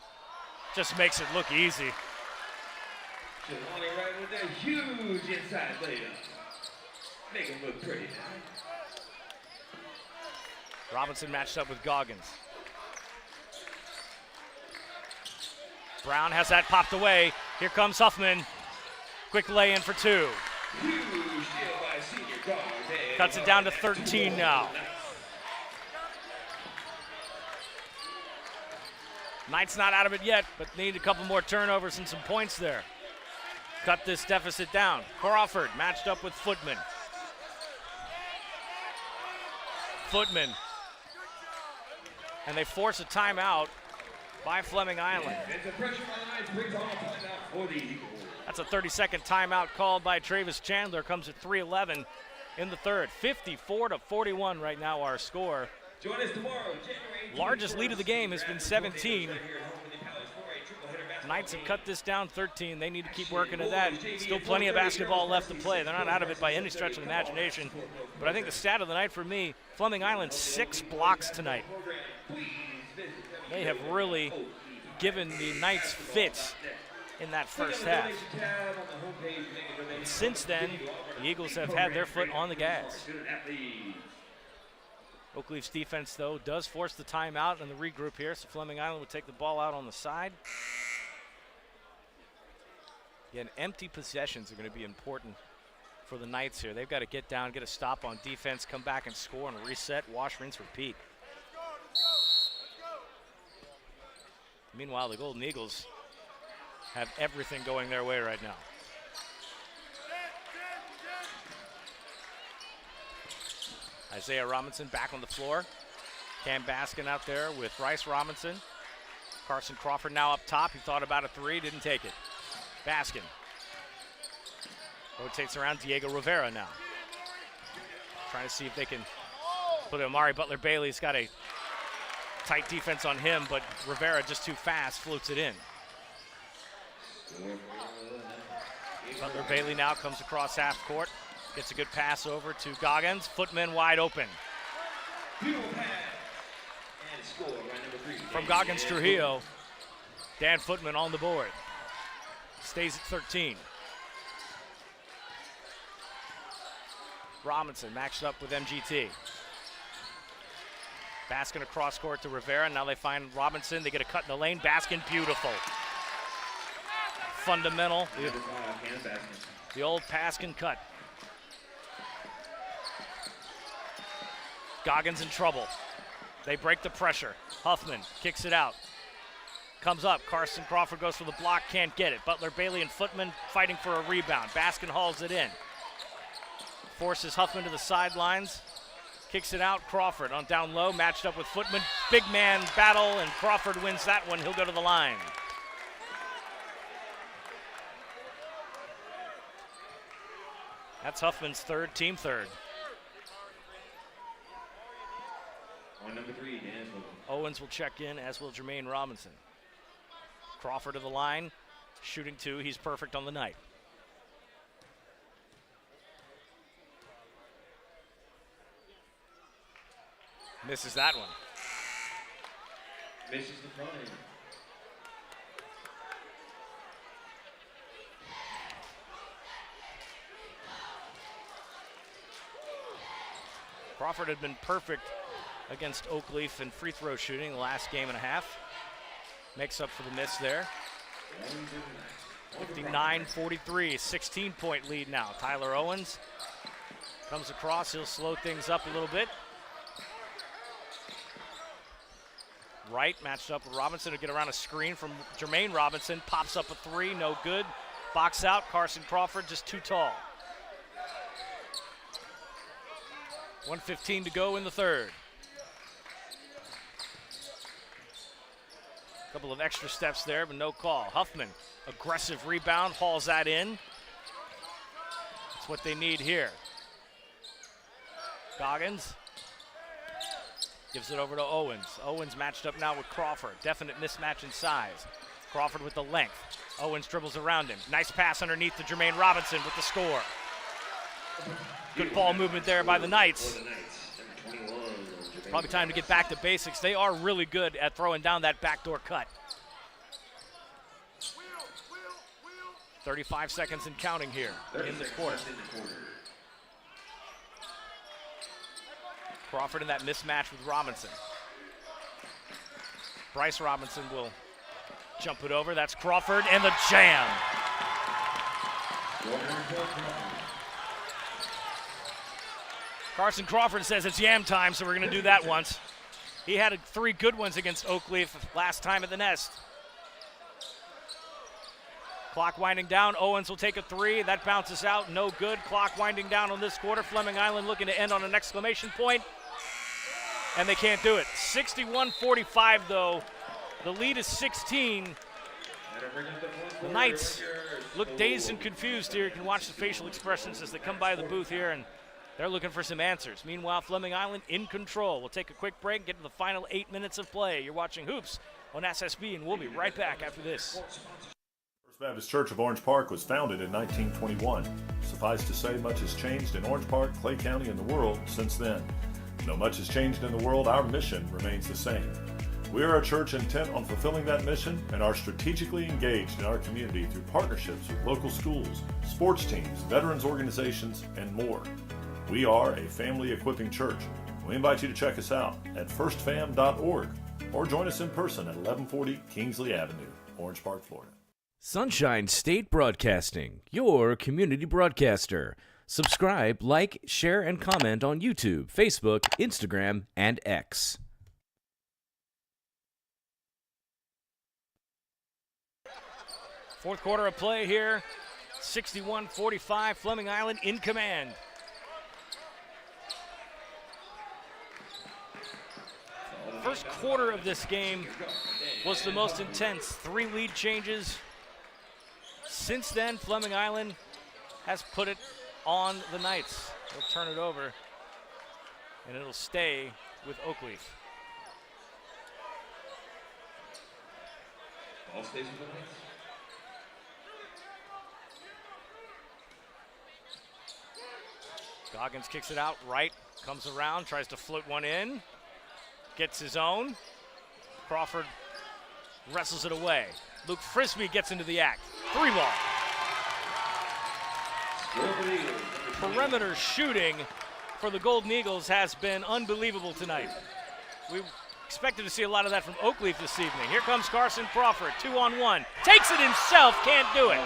Just makes it look easy. Jelani Wright with a huge inside layup. Make him look pretty now. Robinson matched up with Goggins. Brown has that popped away. Here comes Huffman. Quick lay-in for two. Huge steal by senior guard. Cuts it down to 13 now. Knights not out of it yet, but need a couple more turnovers and some points there. Cut this deficit down. Crawford matched up with Footman. Footman. And they force a timeout by Fleming Island. That's a 30-second timeout called by Travis Chandler. Comes at 3:11 in the third. 54-41 right now our score. Join us tomorrow, Largest lead of the game has been 17. Knights have cut this down 13. They need to keep working at that. Still plenty of basketball left to play. They're not out of it by any stretch of the imagination. But I think the stat of the night for me, Fleming Island, 6 blocks tonight. They have really given the Knights fits in that first half. And since then, the Eagles have had their foot on the gas. Oakleaf's defense, though, does force the timeout and the regroup here, so Fleming Island will take the ball out on the side. Again, empty possessions are going to be important for the Knights here. They've got to get down, get a stop on defense, come back and score and reset, wash, rinse, repeat. Meanwhile, the Golden Eagles have everything going their way right now. Isaiah Robinson back on the floor. Cam Baskin out there with Bryce Robinson. Carson Crawford now up top. He thought about a three, didn't take it. Baskin rotates around. Diego Rivera now. Trying to see if they can put Amari Butler-Bailey's got a tight defense on him, but Rivera just too fast, floats it in. Butler-Bailey now comes across half court. Gets a good pass over to Goggins. Footman wide open. From Goggins Trujillo, Dan Footman on the board. Stays at 13. Robinson matched up with MGT. Baskin across court to Rivera. Now they find Robinson. They get a cut in the lane. Baskin, beautiful. Fundamental. The old Baskin cut. Goggins in trouble. They break the pressure. Huffman kicks it out. Comes up. Carson Crawford goes for the block. Can't get it. Butler-Bailey and Footman fighting for a rebound. Baskin hauls it in. Forces Huffman to the sidelines. Kicks it out. Crawford on down low. Matched up with Footman. Big man battle, and Crawford wins that one. He'll go to the line. That's Huffman's third, team third. On number 3, Dan Footman. Owens will check in, as will Jermaine Robinson. Crawford to the line, shooting 2. He's perfect on the night. Misses that one. Misses the front end. Crawford had been perfect against Oakleaf in free throw shooting the last game and a half. Makes up for the miss there. 59-43, 16-point lead now. Tyler Owens comes across. He'll slow things up a little bit. Wright matched up with Robinson to get around a screen from Jermaine Robinson. Pops up a 3, no good. Box out. Carson Crawford just too tall. 1:15 to go in the third. Couple of extra steps there, but no call. Huffman, aggressive rebound, hauls that in. That's what they need here. Goggins gives it over to Owens. Owens matched up now with Crawford. Definite mismatch in size. Crawford with the length. Owens dribbles around him. Nice pass underneath to Jermaine Robinson with the score. Good ball movement there by the Knights. Probably time to get back to basics. They are really good at throwing down that backdoor cut. 35 seconds and counting here in the quarter. Crawford in that mismatch with Robinson. Bryce Robinson will jump it over. That's Crawford and the jam. Carson Crawford says it's yam time, so we're going to do that once. He had 3 good ones against Oakleaf last time at the Nest. Clock winding down. Owens will take a 3. That bounces out. No good. Clock winding down on this quarter. Fleming Island looking to end on an exclamation point. And they can't do it. 61-45 though. The lead is 16. The Knights look dazed and confused here. You can watch the facial expressions as they come by the booth here, and they're looking for some answers. Meanwhile, Fleming Island in control. We'll take a quick break and get to the final 8 minutes of play. You're watching Hoops on SSB, and we'll be right back after this. First Baptist Church of Orange Park was founded in 1921. Suffice to say, much has changed in Orange Park, Clay County, and the world since then. Though much has changed in the world, our mission remains the same. We are a church intent on fulfilling that mission and are strategically engaged in our community through partnerships with local schools, sports teams, veterans organizations, and more. We are a family equipping church. We invite you to check us out at firstfam.org or join us in person at 1140 Kingsley Avenue, Orange Park, Florida. Sunshine State Broadcasting, your community broadcaster. Subscribe, like, share, and comment on YouTube, Facebook, Instagram, and X. Fourth quarter of play here, 61-45, Fleming Island in command. First quarter of this game was the most intense. 3 lead changes. Since then, Fleming Island has put it on the Knights. They'll turn it over, and it'll stay with Oakleaf. All stays with the Knights. Goggins kicks it out right, comes around, tries to float one in, gets his own. Crawford wrestles it away. Luke Frisbee gets into the act. 3 ball. Perimeter shooting for the Golden Eagles has been unbelievable tonight. We expected to see a lot of that from Oakleaf this evening. Here comes Carson Crawford, 2-on-1. Takes it himself, can't do it.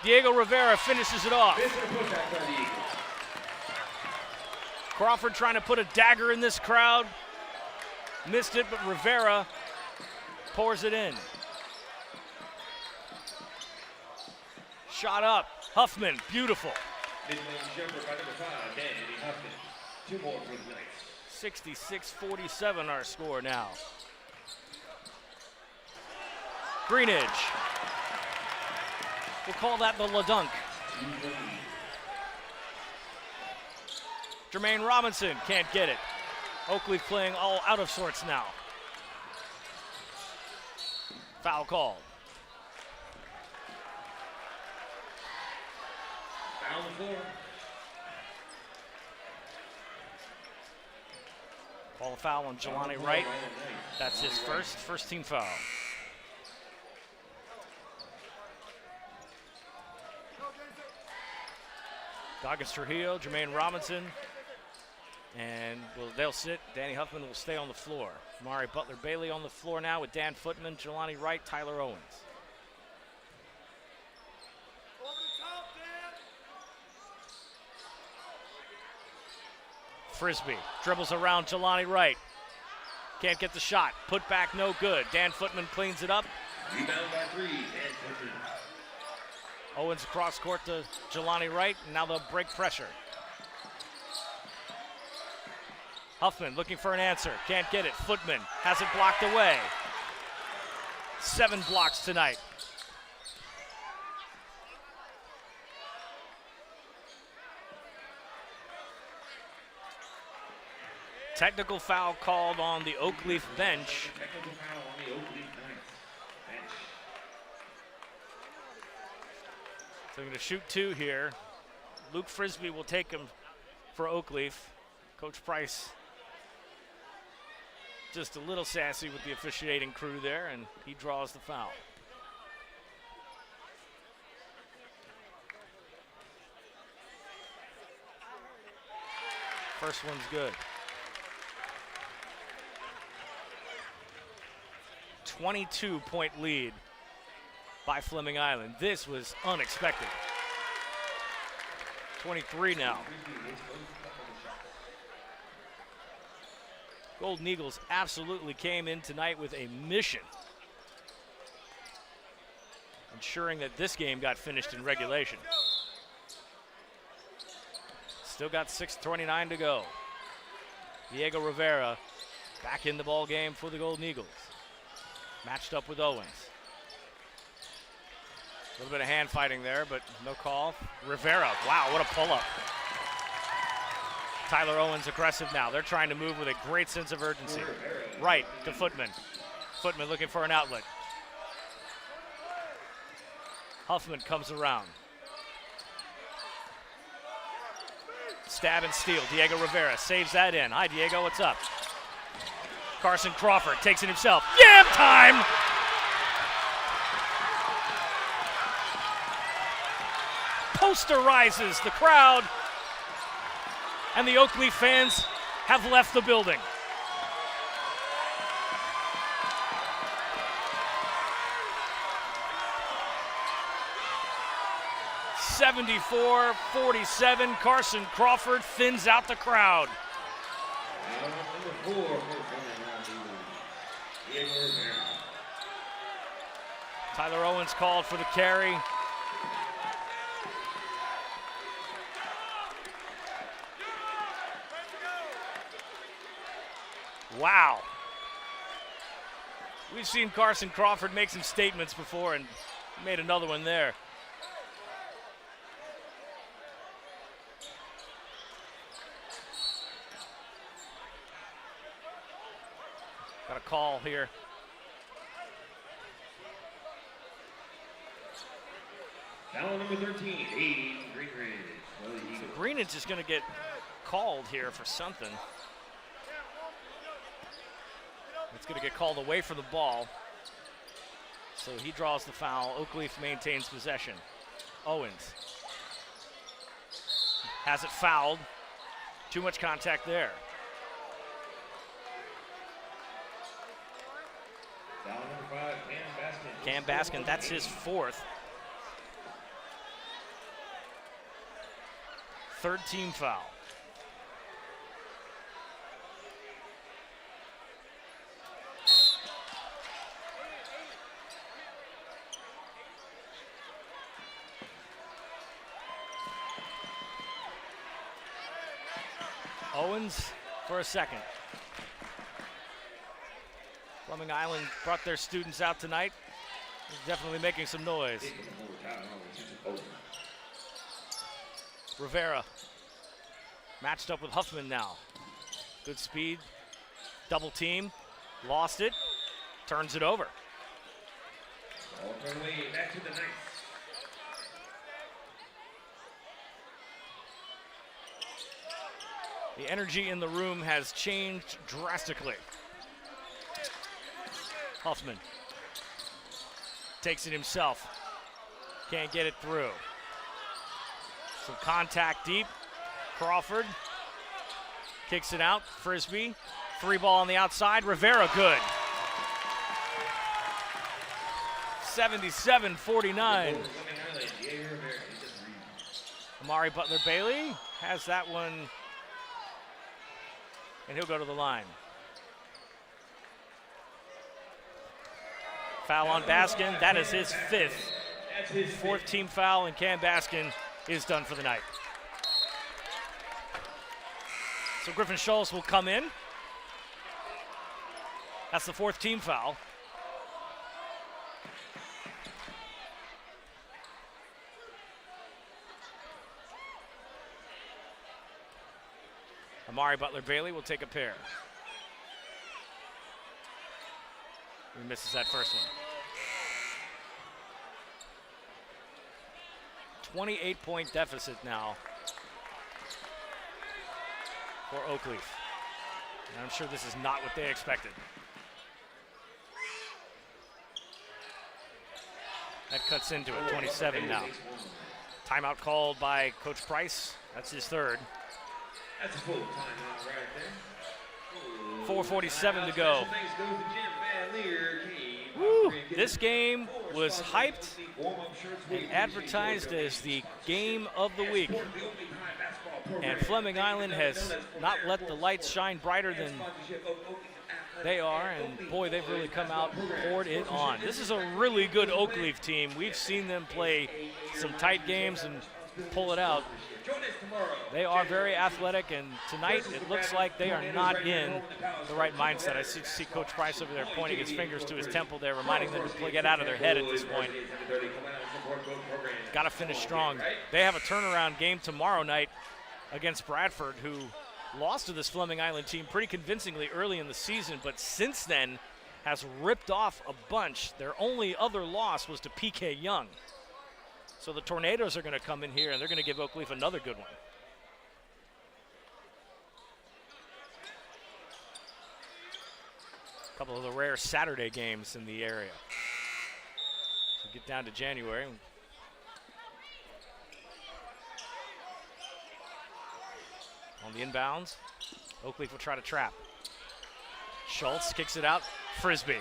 Diego Rivera finishes it off. Crawford trying to put a dagger in this crowd. Missed it, but Rivera pours it in. Shot up. Huffman, beautiful. 66-47 our score now. Greenidge. We'll call that the LaDunk. Jermaine Robinson can't get it. Oakleaf playing all out of sorts now. Foul called. Foul on the floor. Call a foul on Jelani Wright. That's his first team foul. Goggins Trujillo, Jermaine Robinson, and they'll sit. Danny Huffman will stay on the floor. Mari Butler-Bailey on the floor now with Dan Footman, Jelani Wright, Tyler Owens. Frisbee dribbles around Jelani Wright. Can't get the shot. Put back, no good. Dan Footman cleans it up. Rebound by 3, Dan Footman. Owens across court to Jelani Wright, and now they'll break pressure. Huffman looking for an answer, can't get it. Footman has it blocked away. 7 blocks tonight. Technical foul called on the Oakleaf bench. Technical foul on the Oakleaf bench. So they're going to shoot 2 here. Luke Frisbee will take him for Oakleaf. Coach Price just a little sassy with the officiating crew there, and he draws the foul. First one's good. 22-point lead by Fleming Island. This was unexpected. 23 now. Golden Eagles absolutely came in tonight with a mission, ensuring that this game got finished in regulation. Still got 6:29 to go. Diego Rivera back in the ball game for the Golden Eagles. Matched up with Owens. A little bit of hand fighting there, but no call. Rivera, wow, what a pull-up. Tyler Owens aggressive now. They're trying to move with a great sense of urgency. Right to Footman. Footman looking for an outlet. Huffman comes around. Stab and steal. Diego Rivera saves that in. Hi, Diego, what's up? Carson Crawford takes it himself. Yam time! Posterizes the crowd, and the Oakleaf fans have left the building. (74-47). Carson Crawford thins out the crowd. Number 4 Diego Rivera. Tyler Owens called for the carry. Wow. We've seen Carson Crawford make some statements before and made another one there. Got a call here. Foul number 13, Aiden Greenridge. So Greenidge is going to get called here for something. It's going to get called away from the ball. So he draws the foul. Oakleaf maintains possession. Owens has it fouled. Too much contact there. Foul number 5, Cam Baskin, that's his 4th. Third team foul. Owens for a second. Fleming Island brought their students out tonight. They're definitely making some noise. Rivera matched up with Huffman now. Good speed, double team, lost it, turns it over. Ball thrown away, back to the ninth. The energy in the room has changed drastically. Huffman takes it himself. Can't get it through. Some contact deep. Crawford kicks it out. Frisbee. 3-ball on the outside. Rivera good. 77-49. Amari Butler-Bailey has that one, and he'll go to the line. Foul on Baskin. That is his 5th. 4th team foul, and Cam Baskin is done for the night. So Griffin Schultz will come in. That's the 4th team foul. Amari Butler-Bailey will take a pair. He misses that first one. 28-point deficit now for Oakleaf. And I'm sure this is not what they expected. That cuts into it, 27 now. Timeout called by Coach Price. That's his 3rd. That's a full timeout right there. 4:47 to go. Woo. This game was hyped and advertised as the game of the week. And Fleming Island has not let the lights shine brighter than they are, and boy, they've really come out and poured it on. This is a really good Oakleaf team. We've seen them play some tight games and pull it out. They are very athletic, and tonight it looks like they are not in the right mindset. I see Coach Price over there pointing his fingers to his temple there, reminding them to get out of their head at this point. Got to finish strong. They have a turnaround game tomorrow night against Bradford, who lost to this Fleming Island team pretty convincingly early in the season, but since then has ripped off a bunch. Their only other loss was to PK Young. So the Tornadoes are going to come in here, and they're going to give Oakleaf another good one. A couple of the rare Saturday games in the area. So get down to January. On the inbounds, Oakleaf will try to trap. Schultz kicks it out. Frisbee.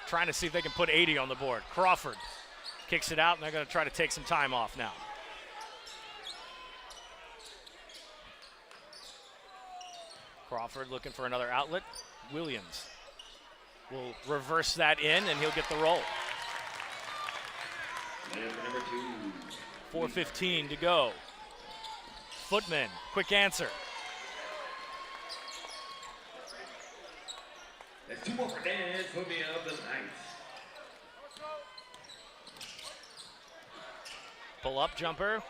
Trying to see if they can put 80 on the board. Crawford kicks it out, and they're going to try to take some time off now. Crawford looking for another outlet. Williams will reverse that in, and he'll get the roll. 4:15 to go. Footman, quick answer. That's 2 more for Dan. Put me up the Knights. Pull up jumper.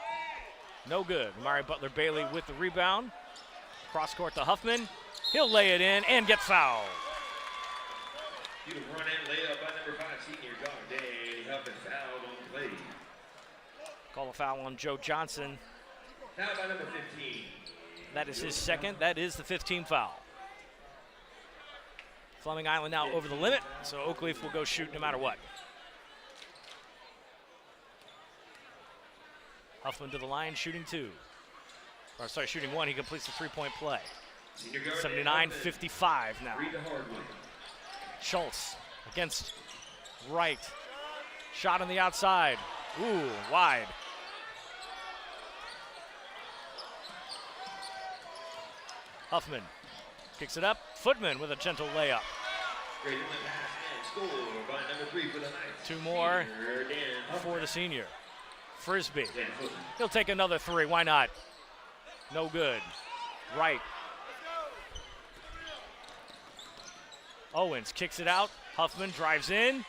No good. Amari Butler Bailey with the rebound. Cross court to Huffman. He'll lay it in and get fouled. Beautiful run and layup by number 5 senior guard Danny Huffman, fouled on play. Call a foul on Joe Johnson. Now by number 15. That is his second. That is the 15th foul. Fleming Island now over the limit, so Oakleaf will go shoot no matter what. Huffman to the line, shooting 2. Or sorry, shooting 1. He completes the 3-point play. 79-55 now. Schultz against Wright. Shot on the outside. Ooh, wide. Huffman kicks it up. Footman with a gentle layup. 2 more for the senior. Frisbee. He'll take another 3. Why not? No good. Wright. Owens kicks it out. Huffman drives in,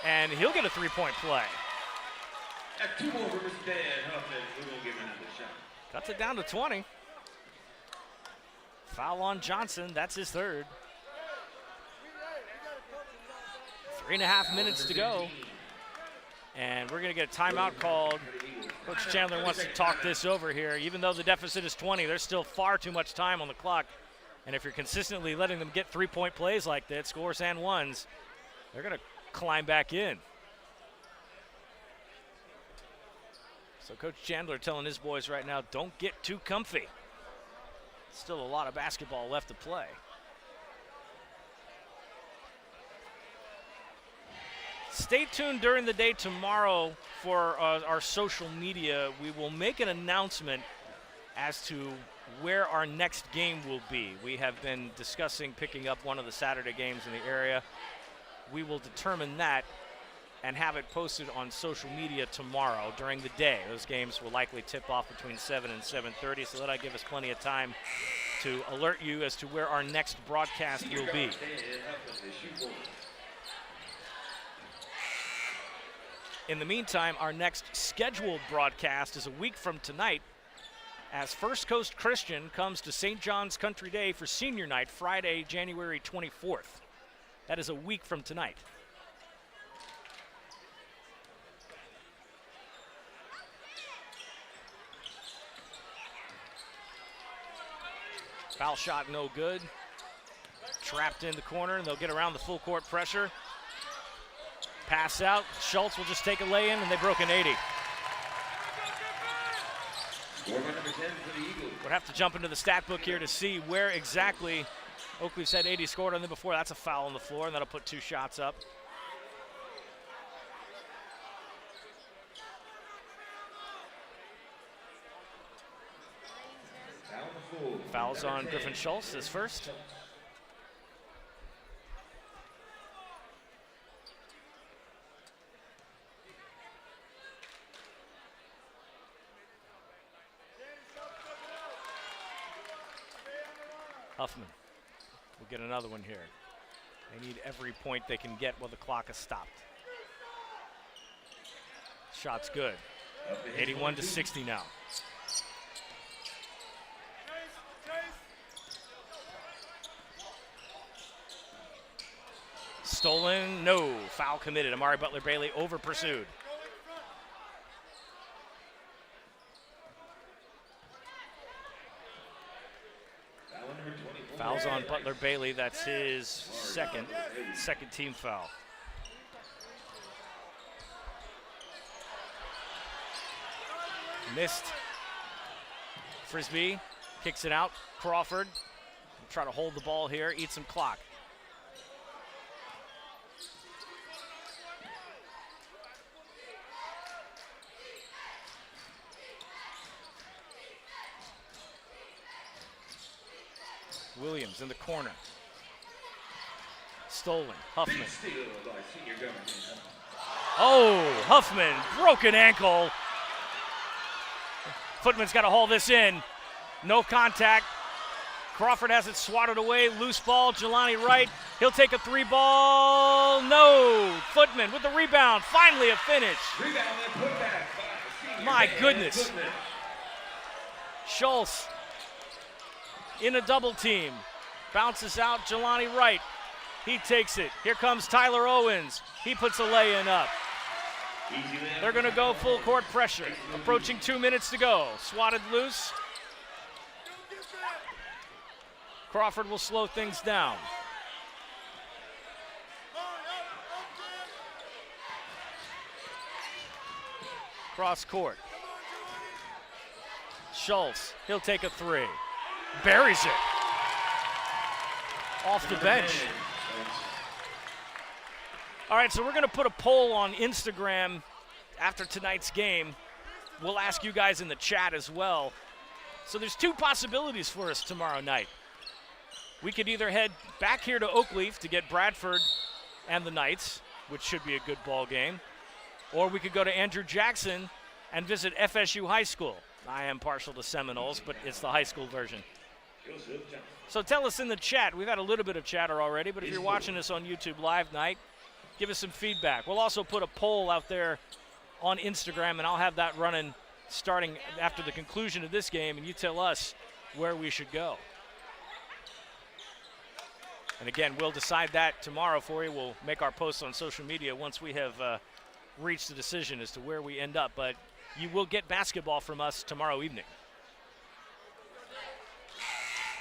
and he'll get a 3-point play. That's 2 more for Mr. Dan Huffman. We're going to give him another shot. Cuts it down to 20. Foul on Johnson. That's his 3rd. 3.5 minutes to go. And we're going to get a timeout called. Coach Chandler wants to talk this over here. Even though the deficit is 20, there's still far too much time on the clock. And if you're consistently letting them get 3-point plays like that, scores and ones, they're going to climb back in. So Coach Chandler telling his boys right now, don't get too comfy. Still a lot of basketball left to play. Stay tuned during the day tomorrow for our social media. We will make an announcement as to where our next game will be. We have been discussing picking up one of the Saturday games in the area. We will determine that and have it posted on social media tomorrow during the day. Those games will likely tip off between 7 and 7:30, so that'll give us plenty of time to alert you as to where our next broadcast will be. In the meantime, our next scheduled broadcast is a week from tonight, as First Coast Christian comes to St. John's Country Day for senior night, Friday, January 24th. That is a week from tonight. Foul shot no good. Trapped in the corner, and they'll get around the full court pressure. Pass out. Schultz will just take a lay-in, and they broke an 80. We'll have to jump into the stat book here to see where exactly Oakleaf said 80 scored on them before. That's a foul on the floor, and that'll put 2 shots up. Fouls on Griffin Schultz is first. Huffman will get another one here. They need every point they can get while the clock is stopped. Shot's good. 81-60 now. Stolen, no. Foul committed. Amari Butler-Bailey over pursued. Fouls on Butler-Bailey. That's his second team foul. Missed. Frisbee kicks it out. Crawford will try to hold the ball here, eat some clock. Williams in the corner. Stolen. Huffman. Oh, Huffman, broken ankle. Footman's got to haul this in. No contact. Crawford has it swatted away. Loose ball. Jelani Wright. He'll take a 3-ball. No. Footman with the rebound. Finally a finish. My goodness. Schultz in a double team. Bounces out. Jelani Wright. He takes it. Here comes Tyler Owens. He puts a lay-in up. They're going to go full court pressure. Approaching 2 minutes to go. Swatted loose. Crawford will slow things down. Cross court. Schultz, he'll take a 3. Buries it. Off the bench. All right, so we're going to put a poll on Instagram after tonight's game. We'll ask you guys in the chat as well. So there's 2 possibilities for us tomorrow night. We could either head back here to Oakleaf to get Bradford and the Knights, which should be a good ball game, or we could go to Andrew Jackson and visit FSU High School. I am partial to Seminoles, but it's the high school version. So tell us in the chat. We've had a little bit of chatter already, but if you're watching this on YouTube Live night, give us some feedback. We'll also put a poll out there on Instagram, and I'll have that running starting after the conclusion of this game, and you tell us where we should go. And again, we'll decide that tomorrow for you. We'll make our posts on social media once we have reached a decision as to where we end up. But you will get basketball from us tomorrow evening.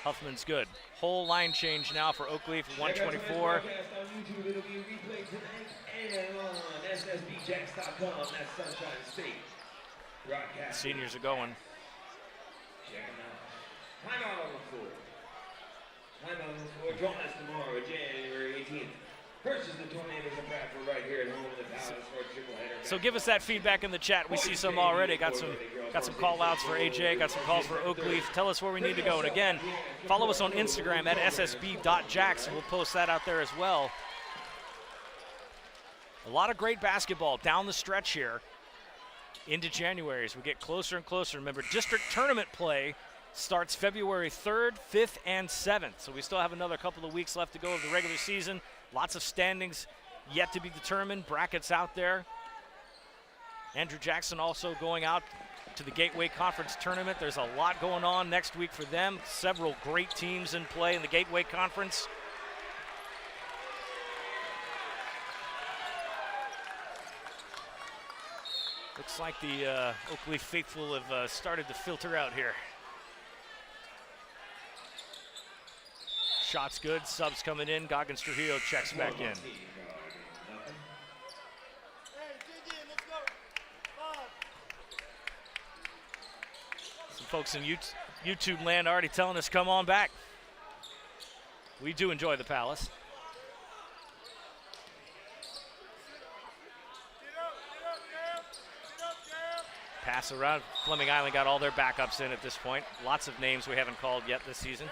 Huffman's good. Whole line change now for Oakleaf at 124. Seniors are going. Join us tomorrow, January 18th. Versus the Tornadoes of Bradford right here at home in the Palace for a triple header. So give us that feedback in the chat. We see some already. Got some call outs for AJ, got some calls for Oakleaf. Tell us where we need to go. And again, follow us on Instagram at ssb.jacks, and we'll post that out there as well. A lot of great basketball down the stretch here into January as we get closer and closer. Remember, district tournament play starts February 3rd, 5th, and 7th. So we still have another couple of weeks left to go of the regular season. Lots of standings yet to be determined. Brackets out there. Andrew Jackson also going out to the Gateway Conference Tournament. There's a lot going on next week for them. Several great teams in play in the Gateway Conference. Looks like the Oakleaf faithful have started to filter out here. Shot's good, subs coming in. Goggins Trujillo checks back in. Some folks in YouTube land already telling us come on back. We do enjoy the Palace. Pass around. Fleming Island got all their backups in at this point. Lots of names we haven't called yet this season.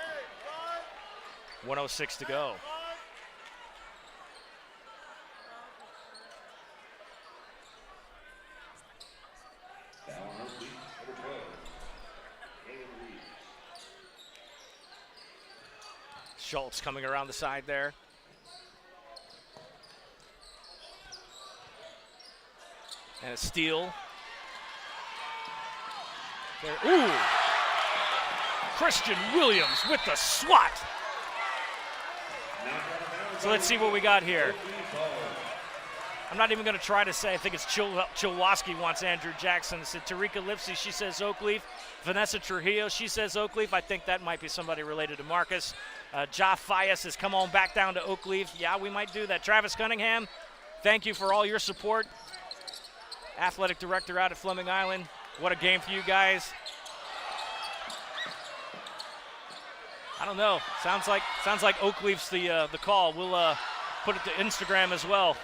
1:06 to go. Schultz coming around the side there. And a steal. There. Ooh! Christian Williams with the swat. So let's see what we got here. I'm not even going to try to say. I think it's Chilwaski wants Andrew Jackson. It's Tarika Lipsy, she says Oakleaf. Vanessa Trujillo, she says Oakleaf. I think that might be somebody related to Marcus. Ja Fias has come on back down to Oakleaf. Yeah, we might do that. Travis Cunningham, thank you for all your support. Athletic director out at Fleming Island. What a game for you guys. I don't know. Sounds like Oakleaf's the call. We'll put it to Instagram as well.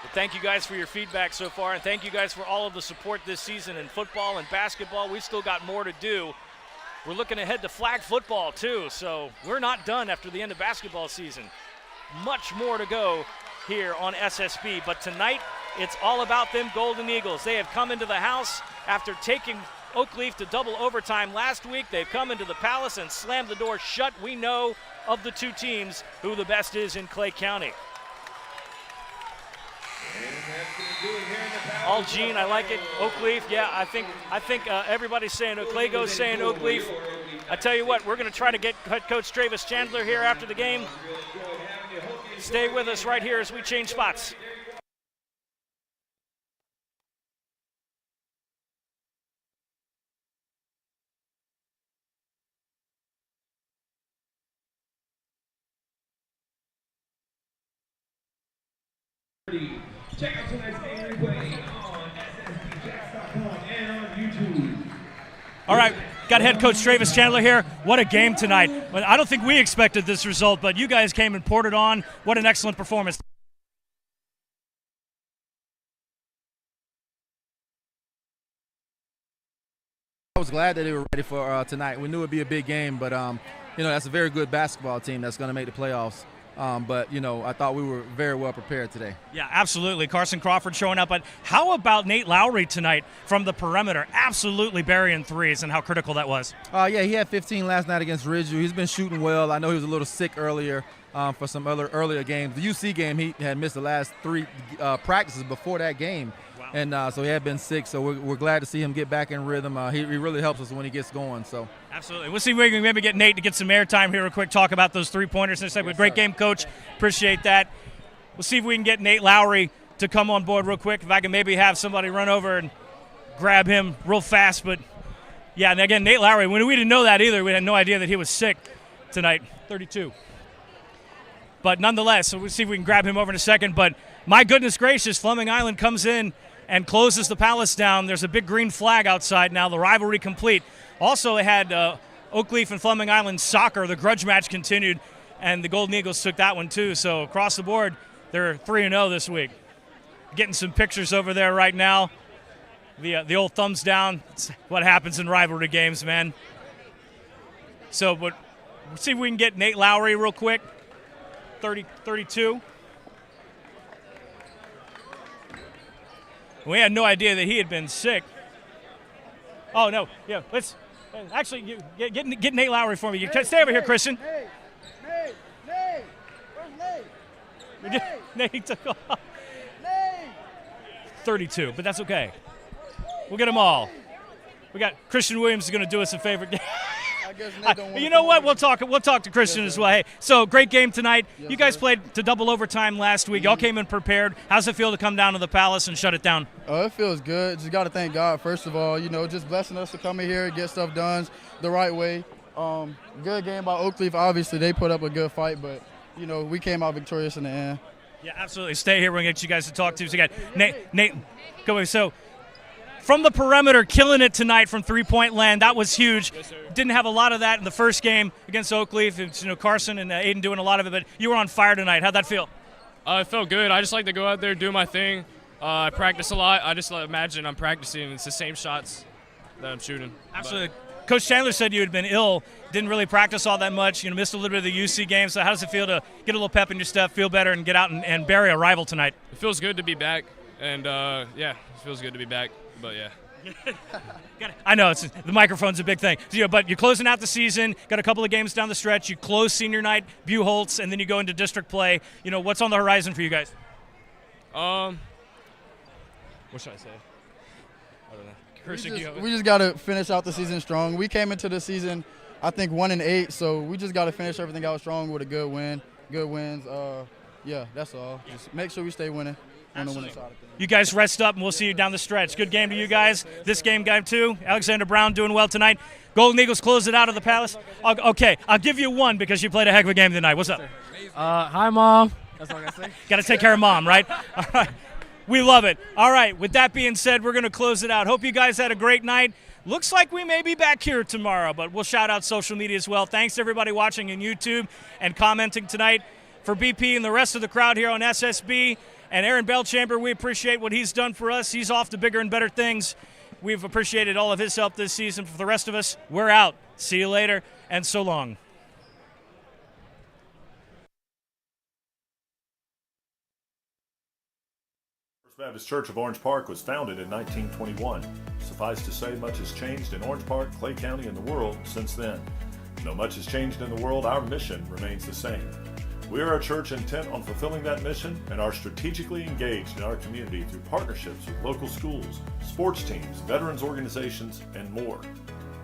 But thank you guys for your feedback so far, and thank you guys for all of the support this season in football and basketball. We've still got more to do. We're looking ahead to flag football too, so we're not done after the end of basketball season. Much more to go here on SSB, but tonight it's all about them Golden Eagles. They have come into the house after taking Oakleaf to double overtime last week. They've come into the Palace and slammed the door shut. We know of the two teams who the best is in Clay County. All Gene, I like it. Oakleaf, yeah, I think everybody's saying Claygo's saying Oakleaf. I tell you what, we're going to try to get head coach Travis Chandler here after the game. Stay with us right here as we change spots. Check out tonight's game replay on ssbjacks.com and on YouTube. All right, got head coach Travis Chandler here. What a game tonight. But I don't think we expected this result, but you guys came and poured it on. What an excellent performance. I was glad that they were ready for tonight. We knew it would be a big game, but that's a very good basketball team that's going to make the playoffs. But I thought we were very well prepared today. Yeah, absolutely. Carson Crawford showing up. But how about Nate Lowry tonight from the perimeter? Absolutely burying threes, and how critical that was. Yeah, he had 15 last night against Ridgeview. He's been shooting well. I know he was a little sick earlier for some earlier games. The UC game, he had missed the last 3 practices before that game. Wow. And so he had been sick, so we're glad to see him get back in rhythm. He really helps us when he gets going. So absolutely. We'll see if we can maybe get Nate to get some airtime here real quick, talk about those three-pointers. And yes, great game, Coach. Appreciate that. We'll see if we can get Nate Lowry to come on board real quick, if I can maybe have somebody run over and grab him real fast. But, yeah, and again, Nate Lowry, we didn't know that either. We had no idea that he was sick tonight, 32. But nonetheless, so we'll see if we can grab him over in a second. But my goodness gracious, Fleming Island comes in and closes the Palace down. There's a big green flag outside now, the rivalry complete. Also, they had Oakleaf and Fleming Island soccer. The grudge match continued, and the Golden Eagles took that one too. So across the board, they're 3-0 this week. Getting some pictures over there right now. The old thumbs down. It's what happens in rivalry games, man. So, but we'll see if we can get Nate Lowry real quick. 32. We had no idea that he had been sick. Oh, no. Yeah, let's actually get Nate Lowry for me. Stay over here, Christian. Nate! Where's Nate? Nate took off. 32, but that's okay. We'll get them all. We got Christian Williams is going to do us a favor. I guess Nate don't want you know what? We'll talk to Christian as well. Hey, so great game tonight. Yes, you guys sir. played to double overtime last week. Y'all came in prepared. How's it feel to come down to the Palace and shut it down? It feels good. Just got to thank God, first of all, just blessing us to come in here and get stuff done the right way. Good game by Oakleaf. Obviously, they put up a good fight, but, we came out victorious in the end. Yeah, absolutely. Stay here. We're going to get you guys to talk to. So you got Nate, go away. So from the perimeter, killing it tonight from three-point land. That was huge. Yes, sir. Didn't have a lot of that in the first game against Oakleaf. It's, Carson and Aiden doing a lot of it, but you were on fire tonight. How'd that feel? It felt good. I just like to go out there, do my thing. I practice a lot. I just imagine I'm practicing, and it's the same shots that I'm shooting. Absolutely. Coach Chandler said you had been ill, didn't really practice all that much, missed a little bit of the UC game. So how does it feel to get a little pep in your step, feel better, and get out and bury a rival tonight? It feels good to be back, and it feels good to be back, but yeah. I know the microphone's a big thing. But you're closing out the season, got a couple of games down the stretch. You close senior night, Buchholz, and then you go into district play. What's on the horizon for you guys? What should I say? I don't know. We just got to finish out the season strong. We came into the season, I think, 1-8, so we just got to finish everything out strong with a good win, good wins. That's all. Just make sure we stay winning on the winning side of things. You guys rest up, and we'll see you down the stretch. Good game to you guys. This game too. Alexander Brown doing well tonight. Golden Eagles close it out of the Palace. Okay, I'll give you one because you played a heck of a game tonight. What's up? Hi, Mom. That's all I got to say. Got to take care of Mom, right? All right. We love it. All right, with that being said, we're going to close it out. Hope you guys had a great night. Looks like we may be back here tomorrow, but we'll shout out social media as well. Thanks to everybody watching on YouTube and commenting tonight. For BP and the rest of the crowd here on SSB and Aaron Belchamber, we appreciate what he's done for us. He's off to bigger and better things. We've appreciated all of his help this season. For the rest of us, we're out. See you later, and so long. Baptist Church of Orange Park was founded in 1921. Suffice to say, much has changed in Orange Park, Clay County, and the world since then. Though much has changed in the world, our mission remains the same. We are a church intent on fulfilling that mission and are strategically engaged in our community through partnerships with local schools, sports teams, veterans organizations, and more.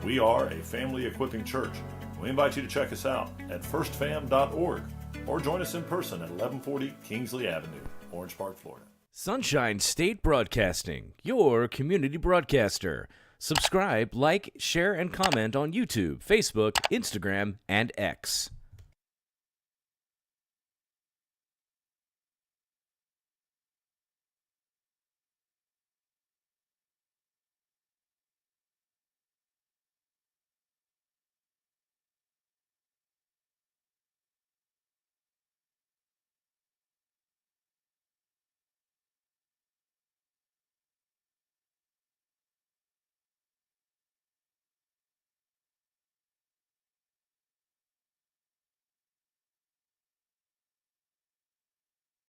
We are a family equipping church. We invite you to check us out at firstfam.org or join us in person at 1140 Kingsley Avenue, Orange Park, Florida. Sunshine State Broadcasting, your community broadcaster. Subscribe, like, share, and comment on YouTube, Facebook, Instagram, and X.